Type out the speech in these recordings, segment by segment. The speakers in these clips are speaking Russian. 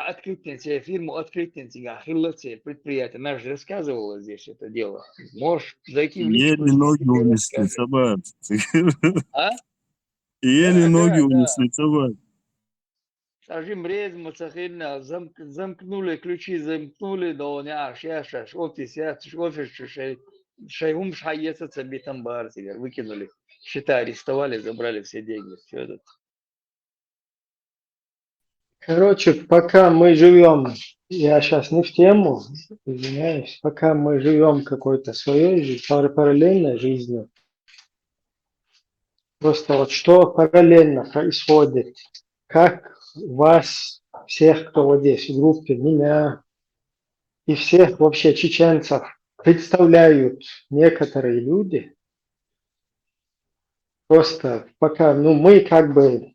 открытие себе фирму, открытие себя, хилоце, предприятие. Наш же рассказывала здесь это дело. Можешь зайти в личку Еле здесь ноги тебе унесли, рассказать. собак. А? Еле Да, ноги да, да. унесли, собак. Сажим резмо, цахильно, замкнули, ключи замкнули, да он яш, офис, шайгум шайеца цабитам бар, выкинули. Счета арестовали, забрали все деньги. Все это. Короче, пока мы живем, я сейчас не в тему, извиняюсь, пока мы живем какой-то своей параллельной жизнью, просто вот что параллельно происходит, как вас, всех, кто вот здесь в группе, меня и всех вообще чеченцев представляют некоторые люди, просто пока, ну мы как бы,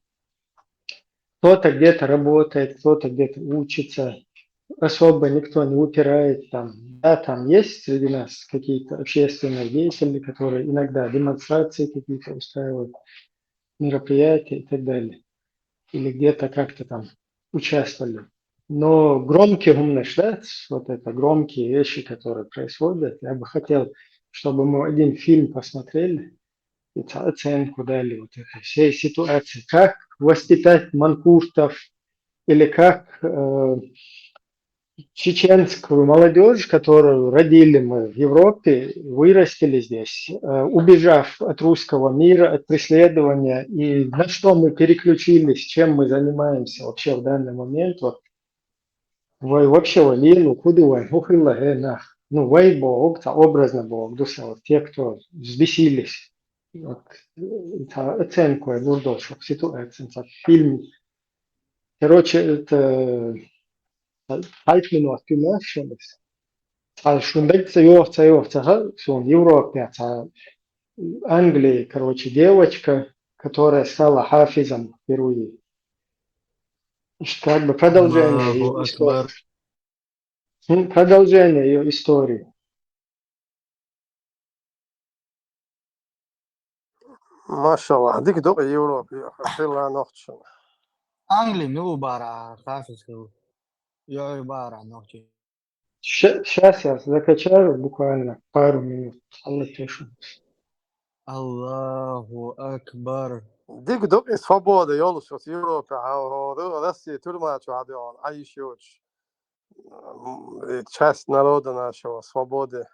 кто-то где-то работает, кто-то где-то учится, особо никто не упирает там. Да, там есть среди нас какие-то общественные деятели, которые иногда демонстрации какие-то устраивают, мероприятия и так далее. Или где-то как-то там участвовали. Но громкий умнышлец, вот это громкие вещи, которые происходят, я бы хотел, чтобы мы один фильм посмотрели и оценку дали вот этой всей ситуации. Как воспитать манкуртов или как чеченскую молодежь, которую родили мы в Европе, вырастили здесь, убежав от русского мира, от преследования, и на что мы переключились, чем мы занимаемся вообще в данный момент, вот, вообще валину, кудуай, ухиллагенах, ну, вайбо, образно было, душа, вот те, кто взбесились, вот, оценку я буду, чтобы ситуация, фильм, короче, это 5 минут, кümmerschönes. Шундельца Йовца, в Европе, Англии, короче, девочка, которая стала хафизом впервые. Как бы продолжение Аллаху ее истории. Акбар. Продолжение ее истории. ما شاء الله هذيك دوق يوروبي خير لها نقطة Англия, ну, бара, хафизку. Я бара, ногти. Сейчас я закачаю буквально пару минут. Allah пишу. Аллаху Акбар. ديك دوق свобода يولش في يوروبا هذا Россия тюрьма чуады он айшёч часть народа нашего свободы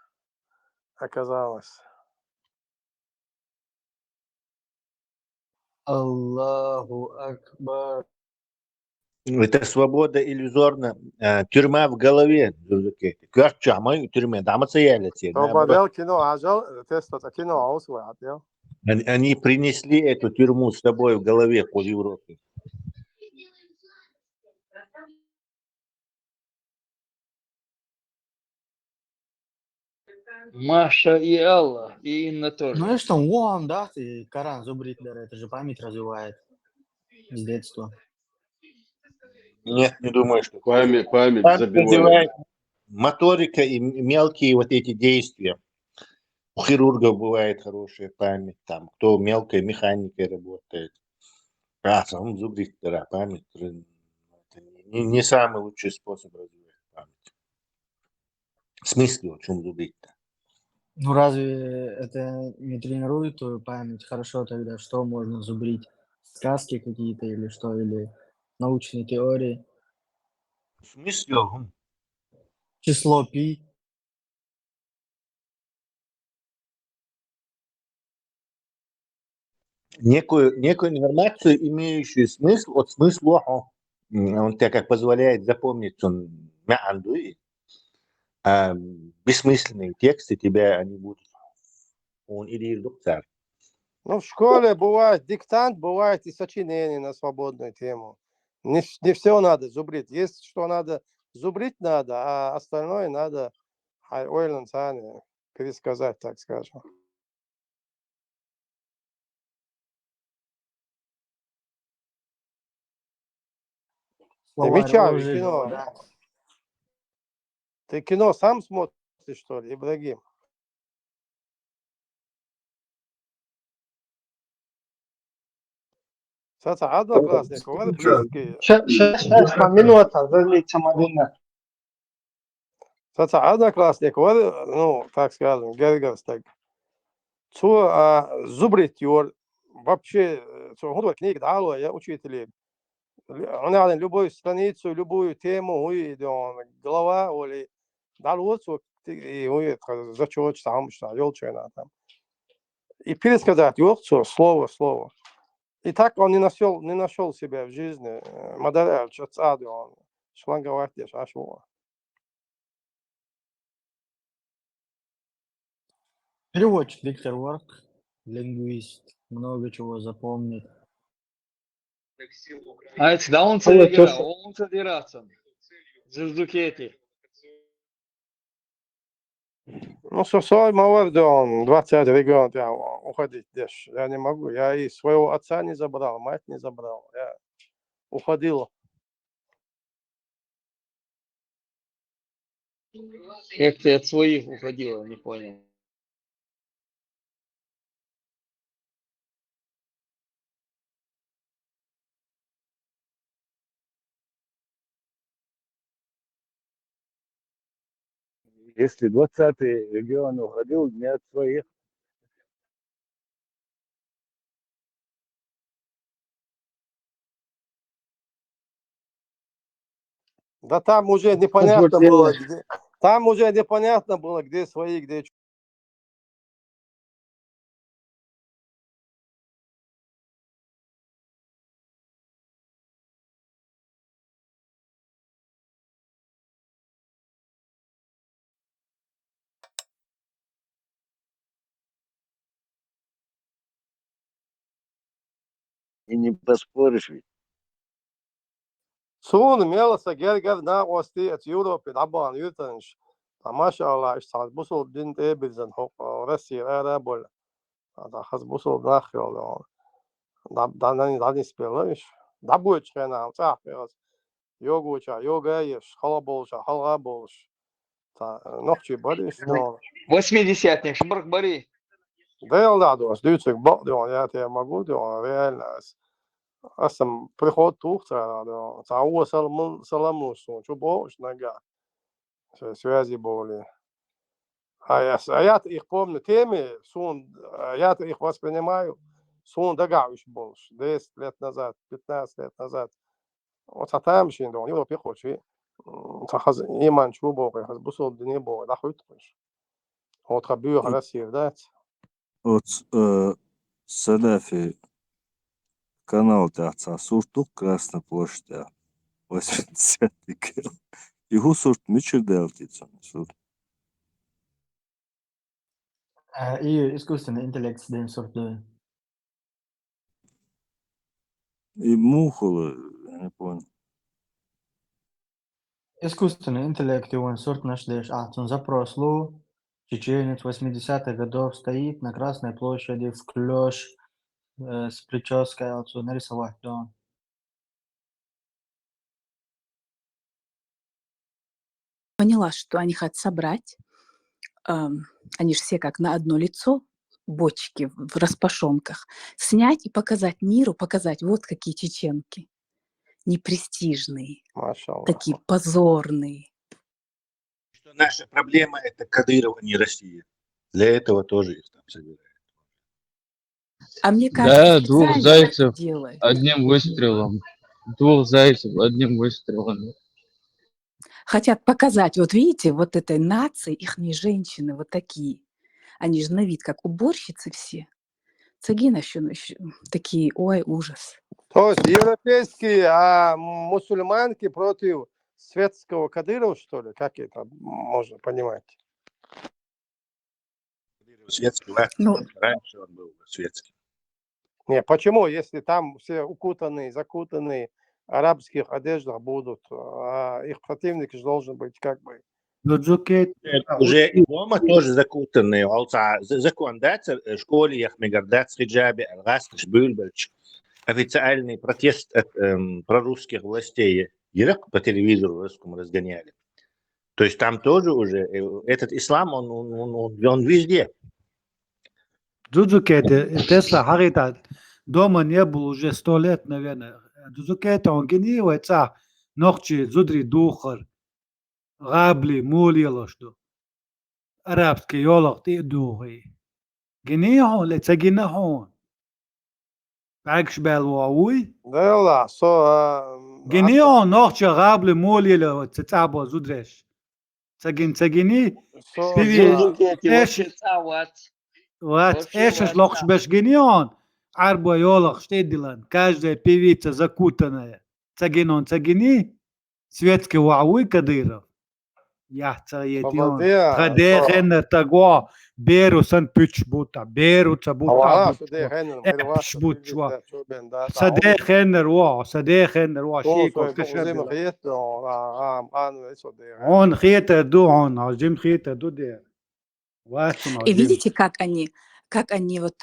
оказалась. Аллаху Акбар. Это свобода иллюзорна. Тюрьма в голове. Кёрчамай тюрьме. Даматься ялите. То бадел кино ажал тесто кино аусват я. Они принесли эту тюрьму с собой в голове по Европе. Маша и Алла, и Инна тоже. Ну и что, вон, да, ты Коран зубрит, это же память развивает с детства. Нет, не думаю, что... Память Так забивает. развивает моторика и мелкие вот эти действия. У хирургов бывает хорошая память, там, кто мелкой механикой работает. Он зубрит, да, память. Это не самый лучший способ развивать память. В смысле, о чем зубрить-то? Ну разве это не тренирует твою память? Хорошо тогда, что можно зубрить? Сказки какие-то или что? Или научные теории? В смысле? Число пи? Некую информацию, имеющую смысл, от смысла, он тебе как позволяет запомнить, он бессмысленные тексты тебя они будут. Он или доктор. Ну, в школе бывает диктант, бывает и сочинение на свободную тему. Не все надо зубрить. Есть что надо зубрить надо, а остальное надо пересказать, так скажем. Словарь Мечави Оружейного, кино. да? Ты кино сам смотришь, что ли, Ибрагим? Саца одноклассник, вот близкие. Сейчас, по минута, залиться Мадина. Саца одноклассник, вот, ну, так скажем, Гергерстаг. Зубрит юр, вообще, худо книг дало, я учитель. Она любую страницу, любую тему, голова, или дало, и зачет сам, что елчина там. И пересказать, слово. И так он не нашел себя в жизни. Модель, он шланговать здесь, аж его. Переводчик Виктор Ворк, лингвист, много чего запомнит. Aici, dar unde Alo, era? Tioșa. Unde erați? Zârzducheti. Ну, свой молодой, он 20 год, я уходить здесь. Я не могу. Я и своего отца не забрал, мать не забрал. Я уходил. Как ты от своих уходила, не понял. Если 20-й регион уходил, не от своих. Да там уже непонятно было, где, там уже непонятно было, где свои, где И не поспоришь ведь. Sun mielessä gergevna osti et Euroopan aban ytens. ما شاء الله اشتغل بوصل دين تيبلزن هو رسي رابول هذا خز بوصل داخل داني سبيلش دابوش خنا صح بس يوغا يش خلا بولش تا نوخشي بديش نو 80-ник, Шбарк Бари. ديل دادوس дүйцөк бак дон я те могу дон реально асам приход тухта дон цау саламусу чубош нага связи были. Я их помню теми, я их воспринимаю, догадываюсь больше, 10 лет назад, 15 лет назад. Вот там еще не было пехоты. Сахаз иман чубок, хаз бусол дни было, да хоть тоже. Вот хабю России, да. Вот Саляфи канал тяца суртук Красная площадь 80-й кел. Его сурт мичер делтица. И искусственный интеллект с день сортует. И мухола, я не понял. Искусственный интеллект, и он сорт наш дэш. Он запрос лу, чеченец 80-х годов стоит на Красной площади в клёш с прической, отцу нарисовать, да. Поняла, что они хотят собрать, они же все как на одно лицо, бочки в распашонках, снять и показать миру, показать, вот какие чеченки. Непрестижные, Машаллах. такие позорные. Что наша проблема – это кодирование России. Для этого тоже их там собирают. А мне Да, кажется, двух специально зайцев это делают. одним выстрелом. Двух зайцев одним выстрелом. Хотят показать, вот видите, вот этой нации, ихние женщины вот такие. Они же на вид как уборщицы все. Цагина еще такие, ой, ужас. То есть европейские, мусульманки против светского Кадырова, что ли? Как это можно понимать? Светский власть, Ну, раньше он был светский. Не, почему, если там все укутанные, закутанные в арабских одеждах будут, их противник же должен быть как бы... Уже и дома тоже закутанные. Закон дается, в школе их мегардат с хиджабе, алгастыш, бюльбальч. Официальный протест от прорусских властей. Ирак по телевизору русскому разгоняли. То есть там тоже уже этот ислам, он везде. Джуджукет, Тесла, Харита, дома не был уже 100 лет, наверное. Дузукета он гению, это ногчи, зудри духар, габли, мулило, что. Арабский йолок ты духи. Гению, леца генахон. Пакш белвауи. Да يلا Гению, ногчи, габли, мулило, цецабо, зудреш. Цагини, пиви, Зиндукети, эш, вообще цават. вот, Вообще эшеш лохш беш генион. Арбо йолок штедилан. Каждая певица закутанная. Цагинон, цагини. Светский вауи Кадыров. Я цаетион. Траде хеннер тагуа. Беру сан пич бута. Беру цабута бутва. Эпш бутва. Саде хеннер ва. Саде хеннер ва. Шико кашер. Он хита ду он. Азим хита ду де. Ватсун И азим. видите, как они вот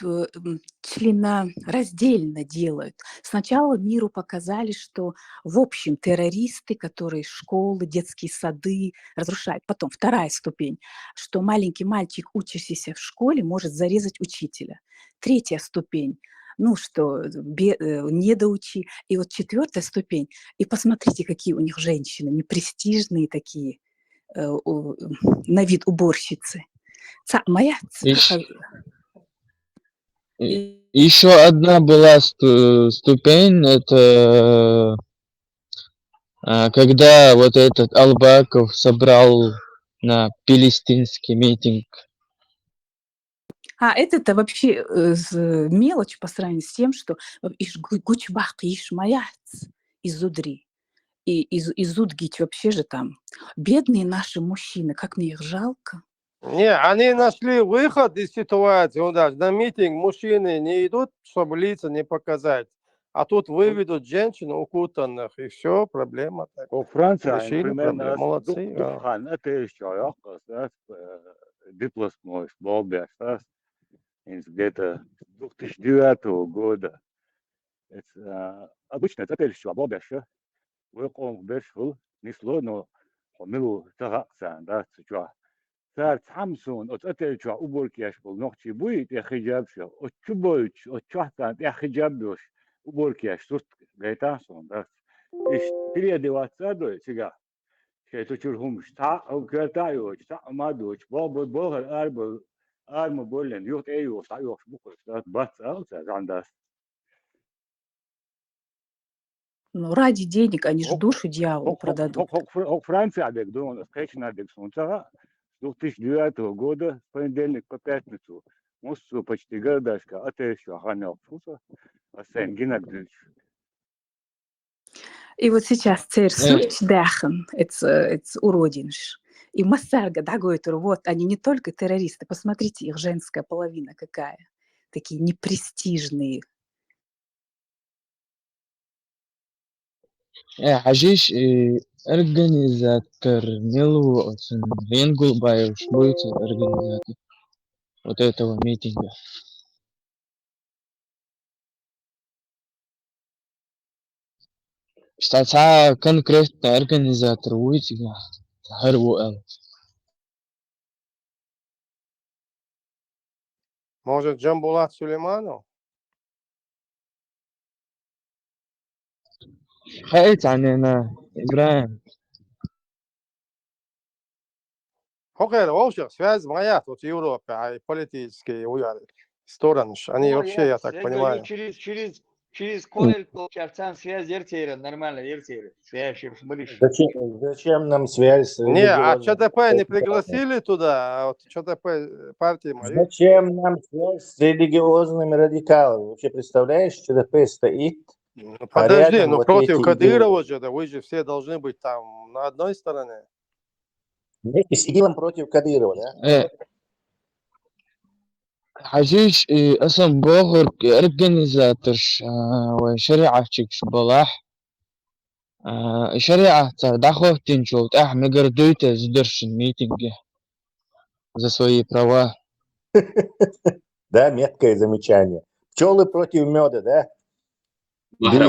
членораздельно делают. Сначала миру показали, что, в общем, террористы, которые школы, детские сады разрушают. Потом вторая ступень, что маленький мальчик, учащийся в школе, может зарезать учителя. Третья ступень, ну что, недоучи. И вот четвертая ступень. И посмотрите, какие у них женщины, непрестижные такие, на вид уборщицы. Моя Еще одна была ступень, это когда вот этот Албаков собрал на палестинский митинг. это вообще мелочь по сравнению с тем, что иш гучбах, иш маяц из Удри. И из Удгич вообще же там. Бедные наши мужчины, как мне их жалко. Не, они нашли выход из ситуации. Вот даже на митинг мужчины не идут, чтобы лица не показать. А тут выведут женщин укутанных, и все, проблема. Во Франции, Решили примерно, проблему. Молодцы. Духхан, это еще диплос мой, Болбяш, где-то 2009 года. Обычно это еще Болбяша. ويقوم بشغل نسلونه حملوا تغاقسان دا تجوا صار تحمسون أتأتى جوا أبورك يشبل نقطي بويت يا خجاب شو أتشبويت أتشوحتان يا خجاب دوش أبورك يش صرت جيتاسون دا إيش تري دوات سادو تجا شيء تشرهم شتاع أو كرتايو شتاع ما دوش بوغر أرم بولن يوت أيو صايو بقول دا بس أو عندها. Ну, ради денег они же душу дьяволу продадут. Франция, он скачан, он 2009 года, в понедельник по пятницу, мосту почти городашка, а ты еще охранял фуса, а сын Геннадьевич. И вот сейчас церсуч дахен, это уродинш. И массарга дагойтер, вот они не только террористы, посмотрите, их женская половина какая. Такие непрестижные. حجيش организатор Милу Венгул Баев будет организатор вот этого митинга. Кстати, конкретно организатор будет Харвуэл. Может, Джамбулат Сулейманов? خايت عننا إبراهيم. Хокер, вообще, связь моя тут в Европе, а политические стороны, они вообще, я так понимаю. Через Колель, Чарцан связь ертейра, нормально ертейра. Связь, смотришь. Зачем нам связь? Не, а ЧТП не пригласили туда? Вот ЧТП партии моей. Зачем нам связь с религиозными радикалами? Вообще представляешь, ЧТП стоит? Подожди, ну против Кадырова же, да вы же все должны быть там на одной стороне. Вместе с ИГИЛом против Кадырова, да? حجيش أصلا بوغر organizators وشريعة شبلاح شريعة دخوة تنشوت مقر دويتا زدرش الميتинг за свои права. Да, меткое замечание. Пчелы против меда, да? Да.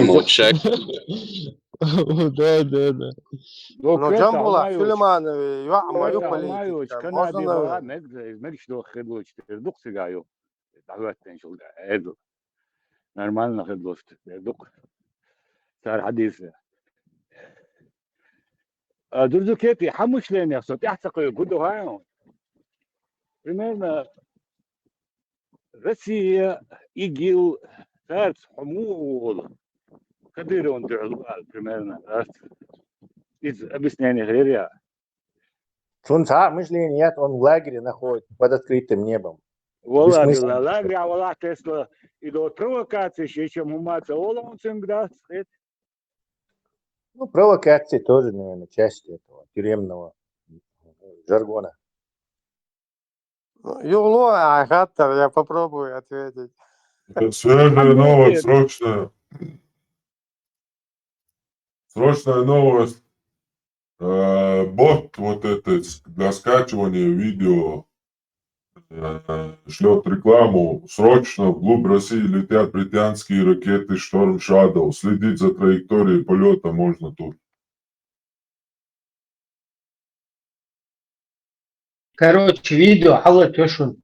Но Джамбула, Сулейман, يعملوا политика. Можно нормально хедлост. Дук. صار حديث. درزو كيتي حمش لين يخصو تحتقي قدو هايون. Примерно Россия игил царь حمول كدير он دعوال примерно. Из объяснения غير. Цунца мышление, он в лагере находится под открытым небом. والله بالله لا أدري والله تسلا إذا провокация شيء чем уматься والله он всегда стоит. Ну, провокации тоже, наверное, часть этого тюремного жаргона. Юло, Агаттер, я попробую ответить. Свежая новость, срочная. Срочная новость. Бот вот этот для скачивания видео шлет рекламу. Срочно вглубь России летят британские ракеты Storm Shadow. Следить за траекторией полета можно тут. Короче, видео Алла Тёшин.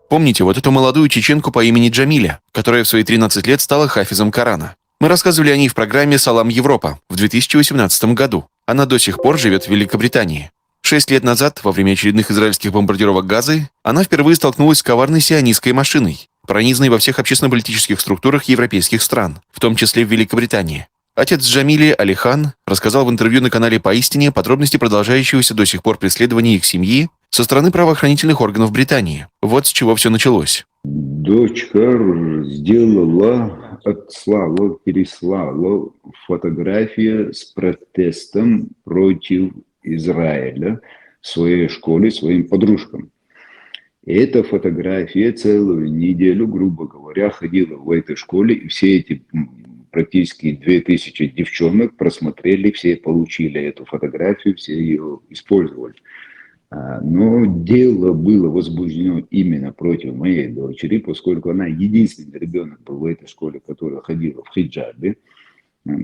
Помните вот эту молодую чеченку по имени Джамиля, которая в свои 13 лет стала хафизом Корана? Мы рассказывали о ней в программе «Салам Европа» в 2018 году. Она до сих пор живет в Великобритании. 6 лет назад, во время очередных израильских бомбардировок Газы, она впервые столкнулась с коварной сионистской машиной, пронизанной во всех общественно-политических структурах европейских стран, в том числе в Великобритании. Отец Джамили, Алихан, рассказал в интервью на канале «Поистине» подробности продолжающегося до сих пор преследования их семьи со стороны правоохранительных органов Британии. Вот с чего все началось. Дочка сделала, отслала, переслала фотографию с протестом против Израиля в своей школе своим подружкам. И эта фотография целую неделю, грубо говоря, ходила в этой школе, и все эти практически 2000 девчонок просмотрели, все получили эту фотографию, все ее использовали. Но дело было возбуждено именно против моей дочери, поскольку она единственный ребенок был в этой школе, которая ходила в хиджабе.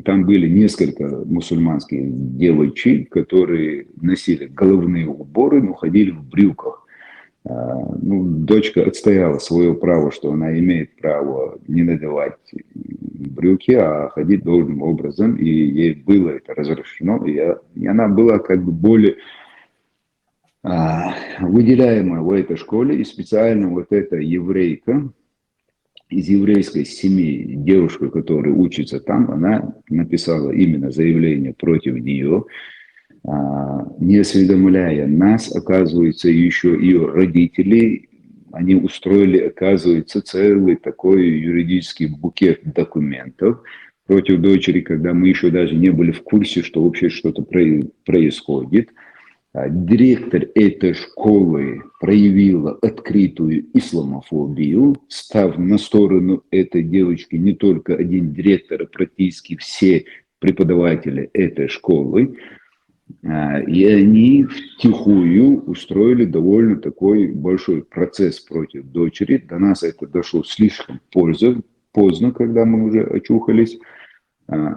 Там были несколько мусульманских девочек, которые носили головные уборы, но ходили в брюках. Дочка отстояла свое право, что она имеет право не надевать брюки, а ходить должным образом, и ей было это разрешено, и она была как бы более выделяемая в этой школе, и специально вот эта еврейка из еврейской семьи, девушка, которая учится там, она написала именно заявление против нее, не осведомляя нас, оказывается, еще ее родителей, они устроили, оказывается, целый такой юридический букет документов против дочери, когда мы еще даже не были в курсе, что вообще что-то происходит. Директор этой школы проявила открытую исламофобию, став на сторону этой девочки не только один директор, а практически все преподаватели этой школы. И они втихую устроили довольно такой большой процесс против дочери. До нас это дошло слишком поздно, когда мы уже очухались.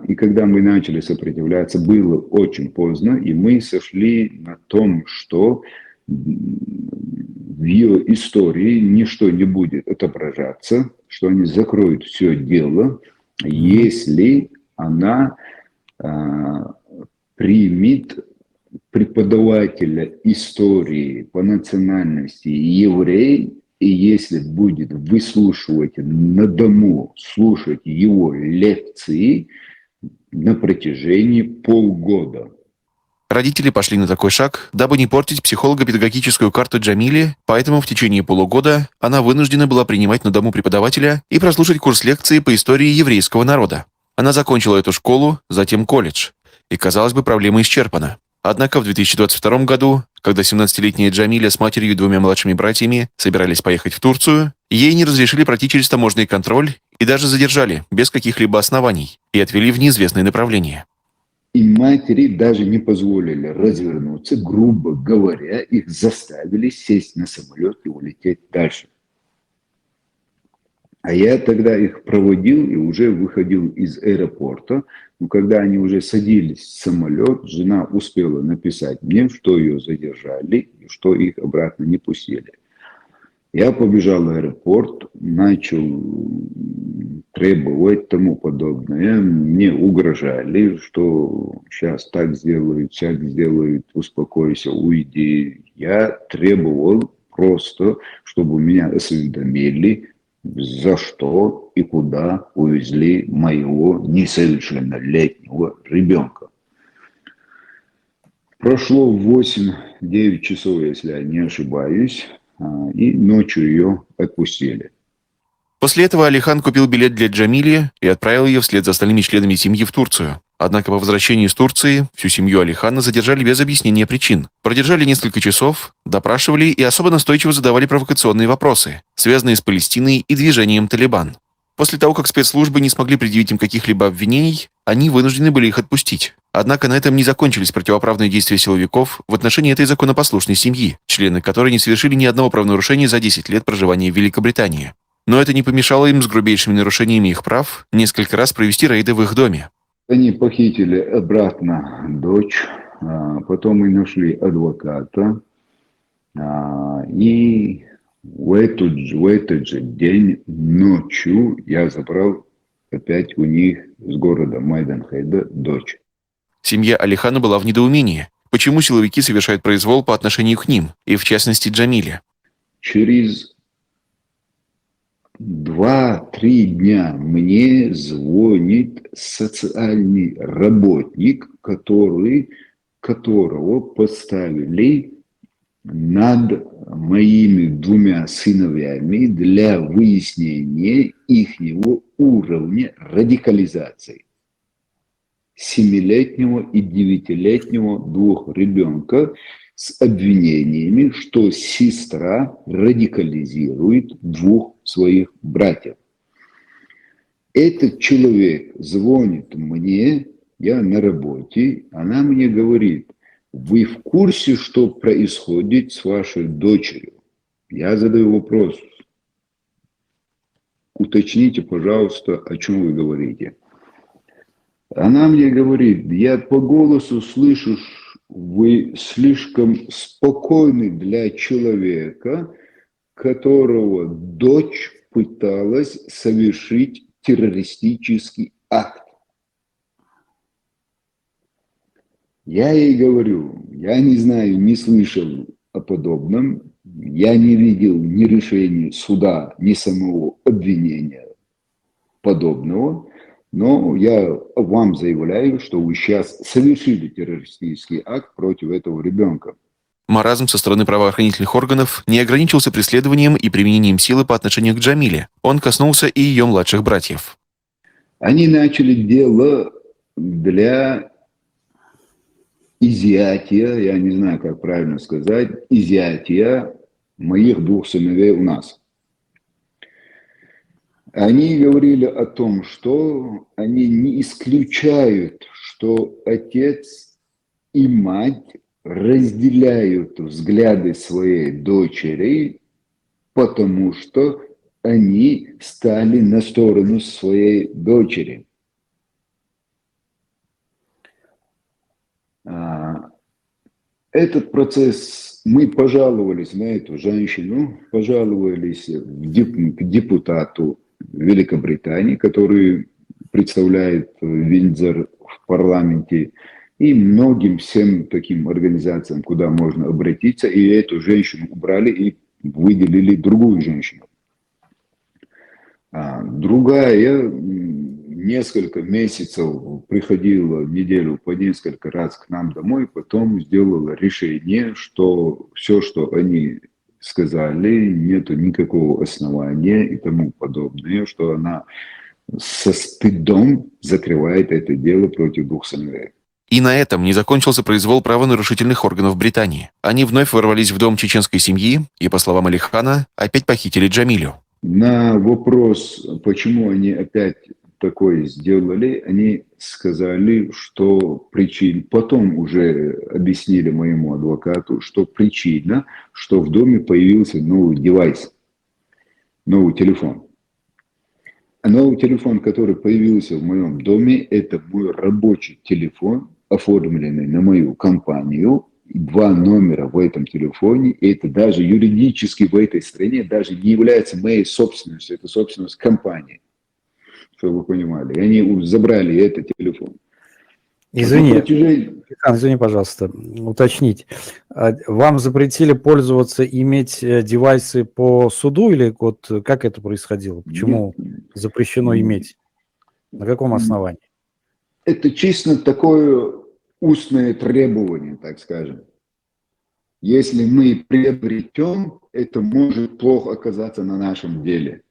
И когда мы начали сопротивляться, было очень поздно, и мы сошли на том, что в ее истории ничто не будет отображаться, что они закроют все дело, если она примет преподавателя истории по национальности еврей, и если будет выслушивать на дому, слушать его лекции на протяжении полгода. Родители пошли на такой шаг, дабы не портить психолого-педагогическую карту Джамили, поэтому в течение полугода она вынуждена была принимать на дому преподавателя и прослушать курс лекции по истории еврейского народа. Она закончила эту школу, затем колледж. И, казалось бы, проблема исчерпана. Однако в 2022 году, когда 17-летняя Джамиля с матерью и 2 младшими братьями собирались поехать в Турцию, ей не разрешили пройти через таможенный контроль и даже задержали без каких-либо оснований и отвели в неизвестное направление. И матери даже не позволили развернуться, грубо говоря, их заставили сесть на самолет и улететь дальше. А я тогда их проводил и уже выходил из аэропорта. Но когда они уже садились в самолет, жена успела написать мне, что ее задержали и что их обратно не пустили. Я побежал в аэропорт, начал требовать тому подобное. Мне угрожали, что сейчас так сделают, успокойся, уйди. Я требовал просто, чтобы меня осведомили, за что и куда увезли моего несовершеннолетнего ребенка. Прошло 8-9 часов, если я не ошибаюсь, и ночью ее отпустили. После этого Алихан купил билет для Джамили и отправил ее вслед за остальными членами семьи в Турцию. Однако по возвращении из Турции всю семью Алихана задержали без объяснения причин. Продержали несколько часов, допрашивали и особо настойчиво задавали провокационные вопросы, связанные с Палестиной и движением «Талибан». После того, как спецслужбы не смогли предъявить им каких-либо обвинений, они вынуждены были их отпустить. Однако на этом не закончились противоправные действия силовиков в отношении этой законопослушной семьи, члены которой не совершили ни одного правонарушения за 10 лет проживания в Великобритании. Но это не помешало им с грубейшими нарушениями их прав несколько раз провести рейды в их доме. Они похитили обратно дочь, потом мы нашли адвоката, и в этот же день ночью я забрал опять у них с города Майданхейда дочь. Семья Алихана была в недоумении. Почему силовики совершают произвол по отношению к ним, и в частности Джамиле? Через 2-3 дня мне звонит социальный работник, которого поставили над моими 2 сыновьями для выяснения их уровня радикализации. 7-летнего и 9-летнего 2 ребенка с обвинениями, что сестра радикализирует 2 своих братьев. Этот человек звонит мне, я на работе, она мне говорит: вы в курсе, что происходит с вашей дочерью? Я задаю вопрос: уточните, пожалуйста, о чем вы говорите. Она мне говорит: я по голосу слышу, вы слишком спокойны для человека, которого дочь пыталась совершить террористический акт. Я ей говорю: я не знаю, не слышал о подобном, я не видел ни решения суда, ни самого обвинения подобного, но я вам заявляю, что вы сейчас совершили террористический акт против этого ребенка. Маразм со стороны правоохранительных органов не ограничился преследованием и применением силы по отношению к Джамиле. Он коснулся и ее младших братьев. Они начали дело для изъятия, я не знаю, как правильно сказать, изъятия моих 2 сыновей у нас. Они говорили о том, что они не исключают, что отец и мать разделяют взгляды своей дочери, потому что они стали на сторону своей дочери. Этот процесс, мы пожаловались на эту женщину, пожаловались к депутату Великобритании, который представляет Виндзор в парламенте, и многим всем таким организациям, куда можно обратиться, и эту женщину убрали и выделили другую женщину. Другая несколько месяцев приходила неделю по несколько раз к нам домой, потом сделала решение, что все, что они сказали, нету никакого основания и тому подобное, что она со стыдом закрывает это дело против 2 сыновей. И на этом не закончился произвол правонарушительных органов Британии. Они вновь ворвались в дом чеченской семьи и, по словам Алихана, опять похитили Джамилю. На вопрос, почему они опять такое сделали, они сказали, что причина, потом уже объяснили моему адвокату, что причина, что в доме появился новый девайс, новый телефон. А новый телефон, который появился в моем доме, это мой рабочий телефон, оформленный на мою компанию. 2 номера в этом телефоне, и это даже юридически в этой стране даже не является моей собственностью, это собственность компании, чтобы вы понимали. И они забрали этот телефон. Извини, Александр, извини, пожалуйста, уточнить. Вам запретили пользоваться, иметь девайсы по суду или вот как это происходило? Почему запрещено иметь? На каком основании? Это чисто такое устное требование, так скажем. Если мы приобретем, это может плохо оказаться на нашем деле.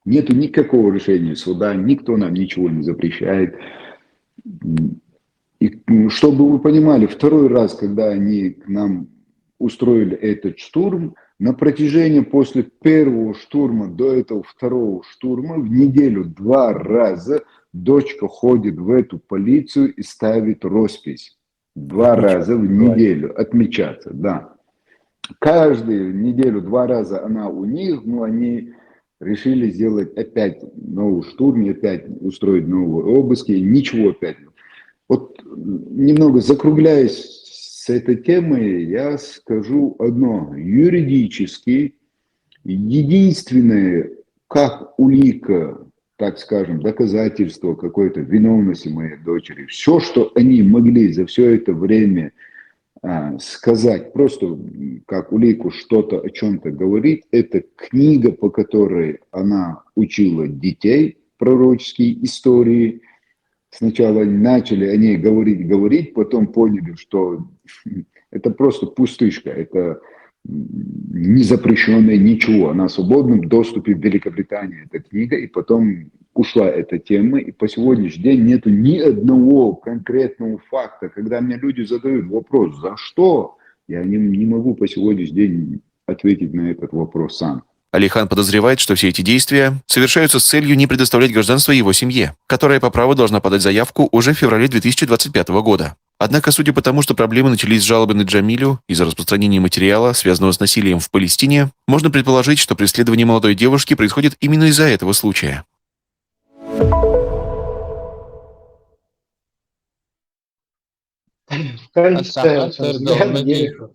Нету никакого решения суда, никто нам ничего не запрещает. И чтобы вы понимали, второй раз, когда они к нам устроили этот штурм, на протяжении после первого штурма до этого второго штурма в неделю 2 раза дочка ходит в эту полицию и ставит роспись. 2 раза в неделю отмечаться, да. Каждую неделю 2 раза она у них, но они решили сделать опять новый штурм, опять устроить новые обыски, ничего опять. Вот немного закругляясь с этой темой, я скажу одно. Юридически единственное, как улика, так скажем, доказательство какой-то виновности моей дочери, все, что они могли за все это время сказать, просто как улику что-то о чем-то говорить, это книга, по которой она учила детей пророческие истории. Сначала начали о ней говорить, потом поняли, что это просто пустышка, это не запрещенное ничего. Она в свободном доступе в Великобритании, эта книга, и потом ушла эта тема, и по сегодняшний день нету ни одного конкретного факта. Когда мне люди задают вопрос, за что, я не могу по сегодняшний день ответить на этот вопрос сам. Алихан подозревает, что все эти действия совершаются с целью не предоставлять гражданство его семье, которая по праву должна подать заявку уже в феврале 2025 года. Однако, судя по тому, что проблемы начались с жалобы на Джамилю из-за распространения материала, связанного с насилием в Палестине, можно предположить, что преследование молодой девушки происходит именно из-за этого случая. В конце взгляд девушек.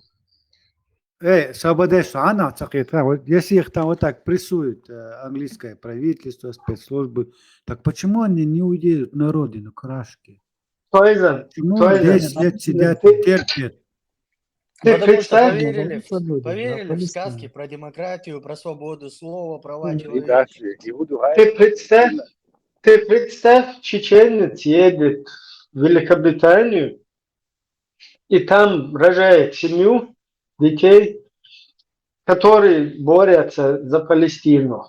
Сабадеш, она цакета. Вот если их там вот так прессует английское правительство, спецслужбы, так почему они не уедут на родину, к Рашке? Почему 10 лет сидят и терпят? Потому что поверили в сказки про демократию, про свободу слова, права человека. Ты представь, чеченец едет в Великобританию и там рожает семью, детей, которые борются за Палестину.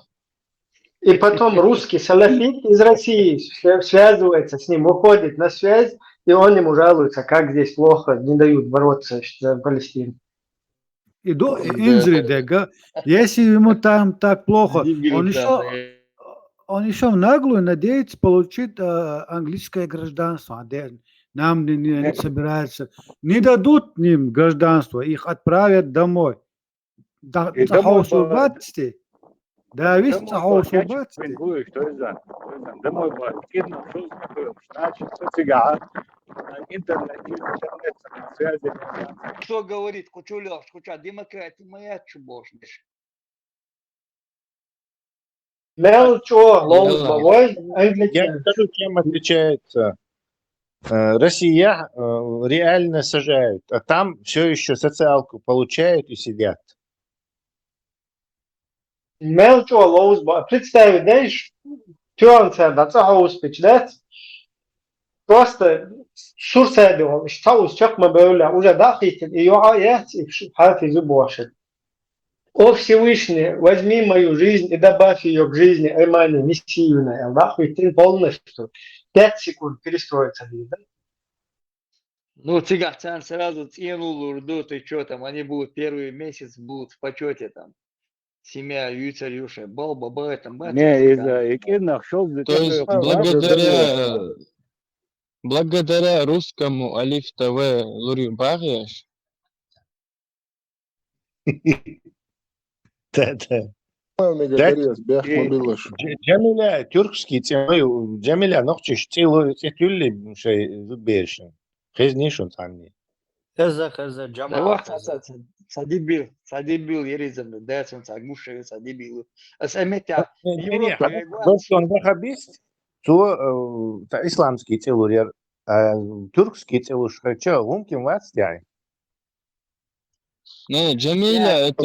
И потом русский салафит из России связывается с ним, уходит на связь, и он ему жалуется, как здесь плохо, не дают бороться за Палестину. И до Инзридега, если ему там так плохо, он еще в наглую надеется получить английское гражданство. Нам не собираются. Не дадут им гражданство, их отправят домой. Да, весь Что говорит Кучулев, демократия моя чубошниш. Я скажу, чем отличается. Россия реально сажают, а там все еще социалку получают и сидят. Представь, знаешь, просто сурсадивал, штаус чакма бауля, уже дахитин, и юаят, и хафизу бошит. О Всевышний, возьми мою жизнь и добавь ее к жизни Аймани, мессиюной, Аллаху, и ты полностью 5 секунд перестроиться. Да? Ну, цыган сразу тянул урду, ты что там, они будут первый месяц будут в почете там. Семья Юцарюша, баба, там, То есть благодаря русскому Алиф ТВ Лури Багияш. Да. Джамиля тюркский цемой Джамиля нохчиш целую цетюлли шей зубешин. Хезнишун сами. خزة ده جماعة واحد خزة صديبيل يريزم دايسون صاحبوش صديبيل أسمعت Не, يوروبي Бостон вахабист, то исламский целурьер, тюркский целуш, что, мумкин вас тяй? Не, Джамиля это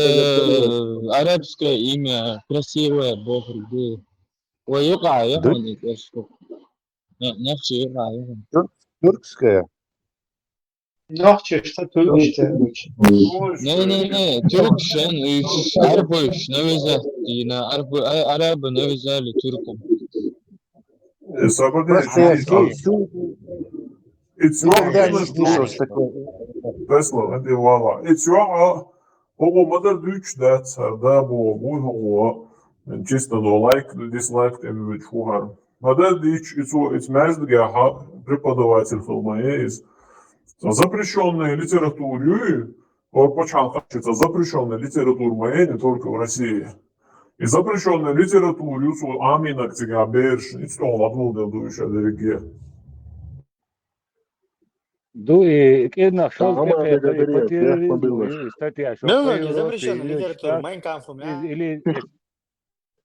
арабское имя, красивое, бог любви. ويقع يهون يشوف نفسه يقع يهون. Тюркская. Нохче, что турчте. Не, Türkchen üç, Arbuş ne vezet yine Arabı ne vezeli Türk'üm. Просто я слышу, никогда не слышал It's такого. Tesla هذه والله it's هو مدر دوش ده ده هو чисто до лайк дизлайк эми бечхугар мадер дич it's мездгеха преподаватель филмае из запрещенной литературы почанкачится запрещенной литературой не только в России и запрещенной литературой с аминак тига берш и что ладно душа дорогие Дуи, кедна шел Самое по благодарение, терроризму, статья, что Мелодия Европе запрещена или литература, штат, Майнкамфом, или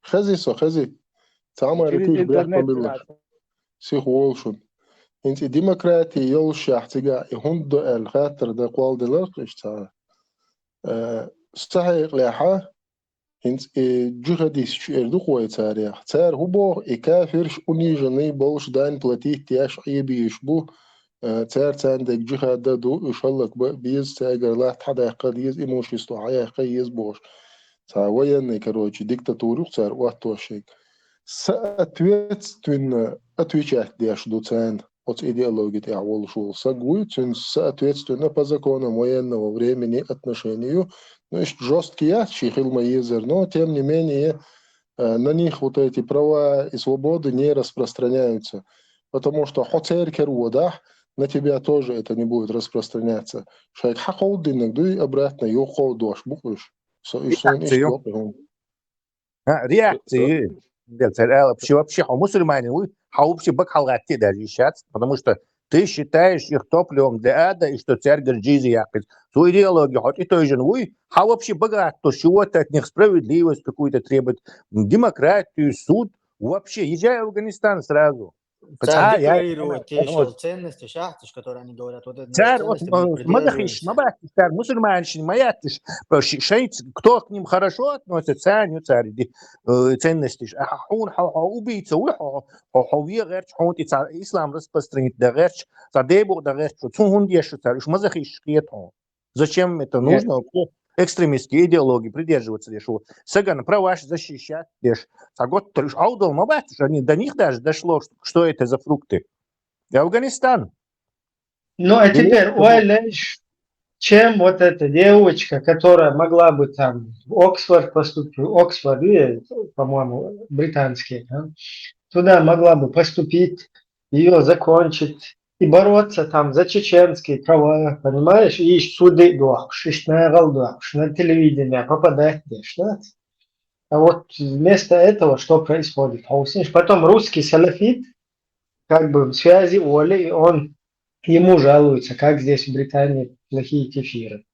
خزي تعمل через رتيش بيحكم интернет. بالله سيخ وولشون انت ديمقراطي يلش احتجا هند الخاطر ده قوال دلارقش تا صحيح لحا انت جهديس شيردو قوي تاريخ تار هو كافرش اني جني بولش دان بلاتيه تياش عيبي يشبو تار تاندك جهد دو يشلك بيز تاجر لا حدا قديز ايموش يستوعي قيز بوش تا وين كروتش ديكتاتوري تار وقتو شيك отвечать что цен от идеологии авол шул согласен соответственно по законам военного времени отношению значит жесткие чихилмаизер но тем не менее на них вот эти права и свободы не распространяются потому что хотер кервода на тебя тоже это не будет распространяться шайк хаколдинг дуй обратно йохо дош буквиш Реакции. Вообще, мусульмане, вообще бакалгатти даже сейчас, потому что ты считаешь их топливом для ада, и что царь Горджизи япит. Свою идеологию, хоть и той же, вообще богат, то чего-то от них справедливость какую-то требует, демократию, суд. Вообще, езжай в Афганистан сразу. Царь декларирует те ценности, шахтыш, которые они говорят, вот это Царь, ценности мадахиш, царь, мусульманщин, маятиш, кто к ним хорошо относится, царь, ценности, убийца, ислам распространит, зачем это нужно? Экстремистские идеологии придерживаться лишь. Саган права защищать лишь. Сагот лишь аудал мабатиш, они до них даже дошло, что это за фрукты. И Афганистан. Ну а теперь, чем вот эта девочка, которая могла бы там в Оксфорд поступить, Оксфорд, по-моему, британский, да? Туда могла бы поступить, ее закончить и бороться там за чеченские права, понимаешь, и суды на телевидение попадать, да? А вот вместо этого что происходит? Потом русский салафит, как бы в связи воли, он ему жалуется, как здесь в Британии плохие кефиры.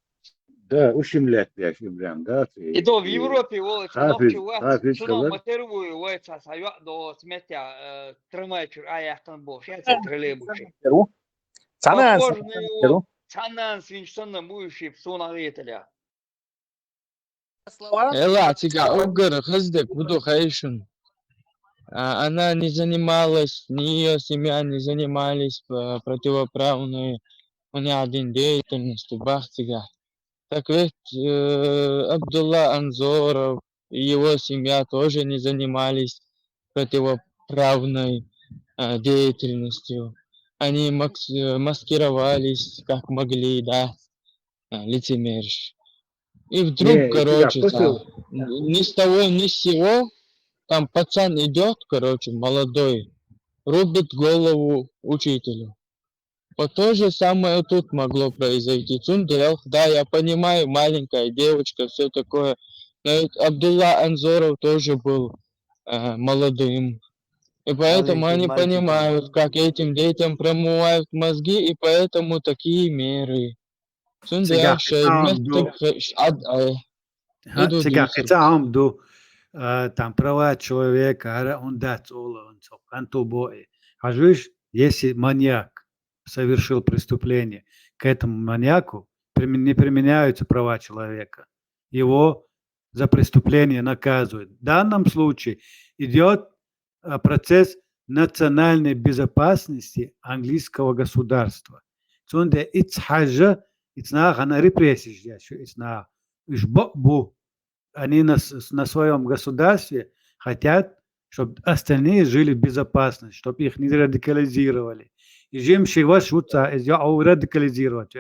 Да, ущемлять прям, да. И то в Европе, сюда матерую, до смерти тримаючи аяқтан бол, шәтсе троллейбусы. Похоже на его санан свинчтоннан будущий в сонах етеля. Эла, тига, угар, хаздек, буду хайшун. Она не занималась, ни ее семья не занимались противоправной ни один деятельностью, бахтига. Так ведь Абдулла Анзоров и его семья тоже не занимались противоправной деятельностью. Они маскировались как могли, да, лицемеришь. И вдруг, короче, ни с того, ни с сего, там пацан идет, короче, молодой, рубит голову учителю. Вот то же самое тут могло произойти. Цундерел, да, я понимаю, маленькая девочка, все такое, Но ведь Абдулла Анзоров тоже был молодым. И поэтому Маленький они мальчик. понимают, как этим детям промывают мозги, и поэтому такие меры. Сега, сега, амду там права человека, он даст он бой. Хажуешь, если маньяк совершил преступление, к этому маньяку не применяются права человека. Его за преступление наказывают. В данном случае идет процесс национальной безопасности английского государства. Цунде ицхажа ицнах она репрессия, ицнах ишбу. Они на своем государстве хотят, чтобы остальные жили в безопасности, чтобы их не радикализировали. И жим шиваш шутца из радикализировать.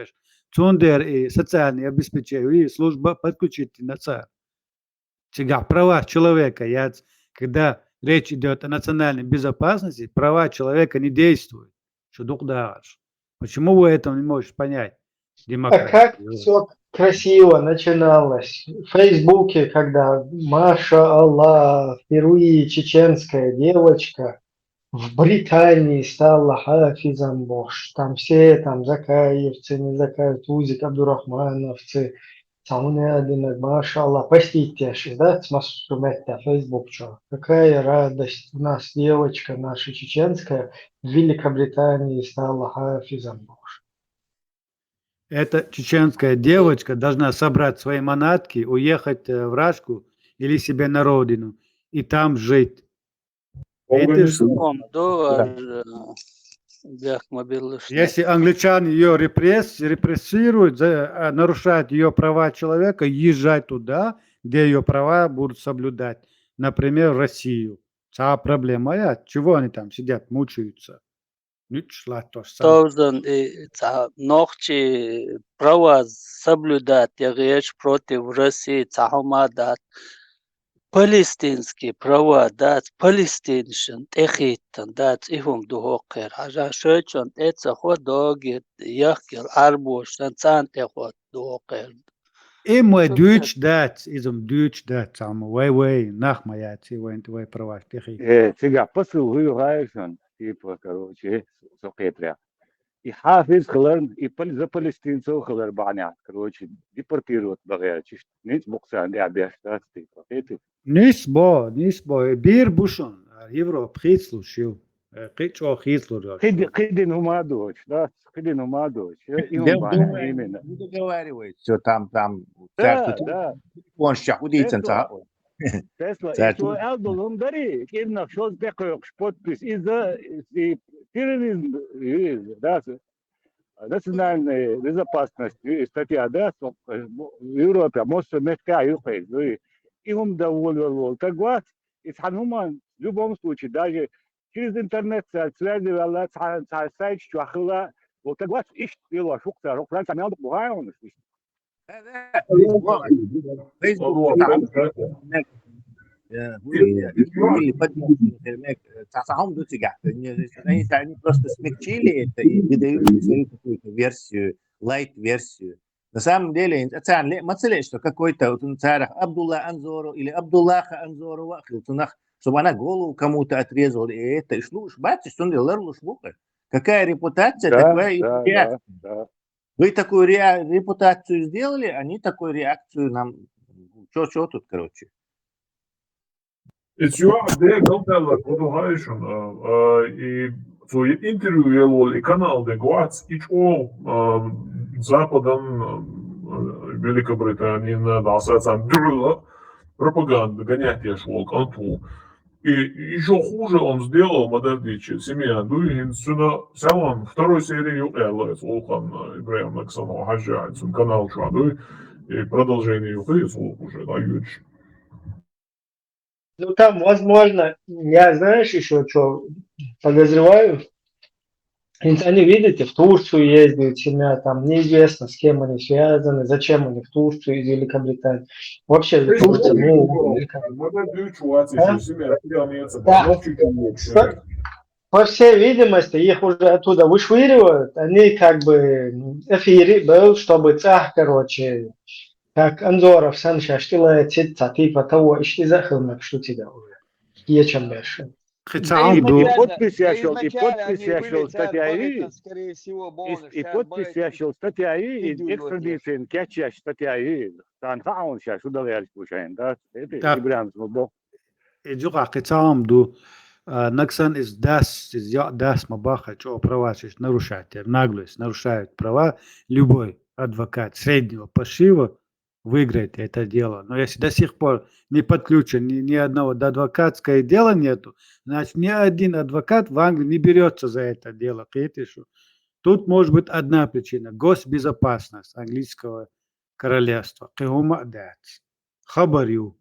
Цундер и социальное обеспечение, и служба подключить на царь. Права человека, когда речь идет о национальной безопасности, права человека не действуют. Почему вы этого не можете понять? А как все красиво начиналось. В Фейсбуке, когда, маша Аллах, впервые чеченская девочка в Британии стала хафизом Бош. Там все там закаевцы, не закаевцы, Узик Абдурахмановцы, Саунядинок, маша Аллах. Простите, да, смасумете, Фейсбук, что. Какая радость. У нас девочка наша чеченская в Великобритании стала хафизом Бош. Эта чеченская девочка должна собрать свои манатки, уехать в Рашку или себе на родину и там жить. Если англичане ее репрессируют, нарушают ее права человека, езжать туда, где ее права будут соблюдать. Например, в Россию. Вся проблема. Чего они там сидят, мучаются? Ногчи права соблюдать, речь против России, цахомадат, палестинские права, дать палестиншин, эхиттан, дать ихум духокер, ажа шойчон, эца ходоги, яхкер, арбош, танцан эхот духокер. Immer Deutsch das, изум Deutsch das, самое, вай, нахмая, твои права, техи. Сега, посыл выиграешься, типа, короче, сокетря. И حافظ خلرن يبل за палестинцев خلر بعنيات короче депортируют багаячи нет боксан да бяшта типа это нисбо бир бушон Европа хитслушил кичо хитслу кидин умадоч да кидин умадоч именно договаривает все там да он сейчас удится Tesla, это Элдолом дари, именно что такое подпись из-за терроризма, да, национальной безопасности, статья, да, в Европе, может, мягкая юхает, и он довольно, так вот, и в любом случае, даже через интернет, связывала, сайт, что ахла, вот так вот, ищет, его, шукта, рукран, самял, бухая, он, فيسبوك اللي تعصهم دوتي قاعد они просто смягчили это и выдают свою какую-то версию, лайт-версию. На самом деле, что какой-то Абдулла Анзору или Абдуллаха Анзорова, чтобы она голову кому-то отрезала, и это, и шлуш, бачишь, что он делал, какая репутация, такая и реакция. Вы такую репутацию сделали, они такую реакцию нам... Что тут, короче? Es jau det galtēlā, ko tu haišana, и свое интервью вело, и канал Дегуац, и чё Западом Великобритании надался дурла пропаганда, гонять я шел конту. И еще хуже он сделал, Мадардичи, семья Дуигинсуна, сам второй серии Элла, Олхан Ибраим Наксану, Хаджа, канал Шаду, и продолжение Юхи, уже дают. Ну, там, возможно, я, знаешь, еще что подозреваю, они, видите, в Турцию ездят, семья, там неизвестно, с кем они связаны, зачем они в Турцию из Великобритании. Вообще, в Турции, по всей видимости, их уже оттуда вышвыривают, они как бы эфире был, чтобы цах, короче, как Анзоров сан шаштила цитца типа того, ишти захылмак что тебя уже. Ечем дальше. И изначально, подпись я да шел, и изначально подпись они я были шел статья царь скорее всего, бонус, и шар подпись я шел статья и экстрадиция кяча статья тан хаун ша что далее пушаем, да? Это Так, Ибрahim смолдо. иджука кицам ду наксан из дас мабаха, что права нарушать, наглость нарушают права, любой адвокат среднего пошива выиграет это дело. Но если до сих пор не подключен ни одного адвокатское дело нету, значит ни один адвокат в Англии не берется за это дело. Тут может быть одна причина: госбезопасность английского королевства. Хабарю.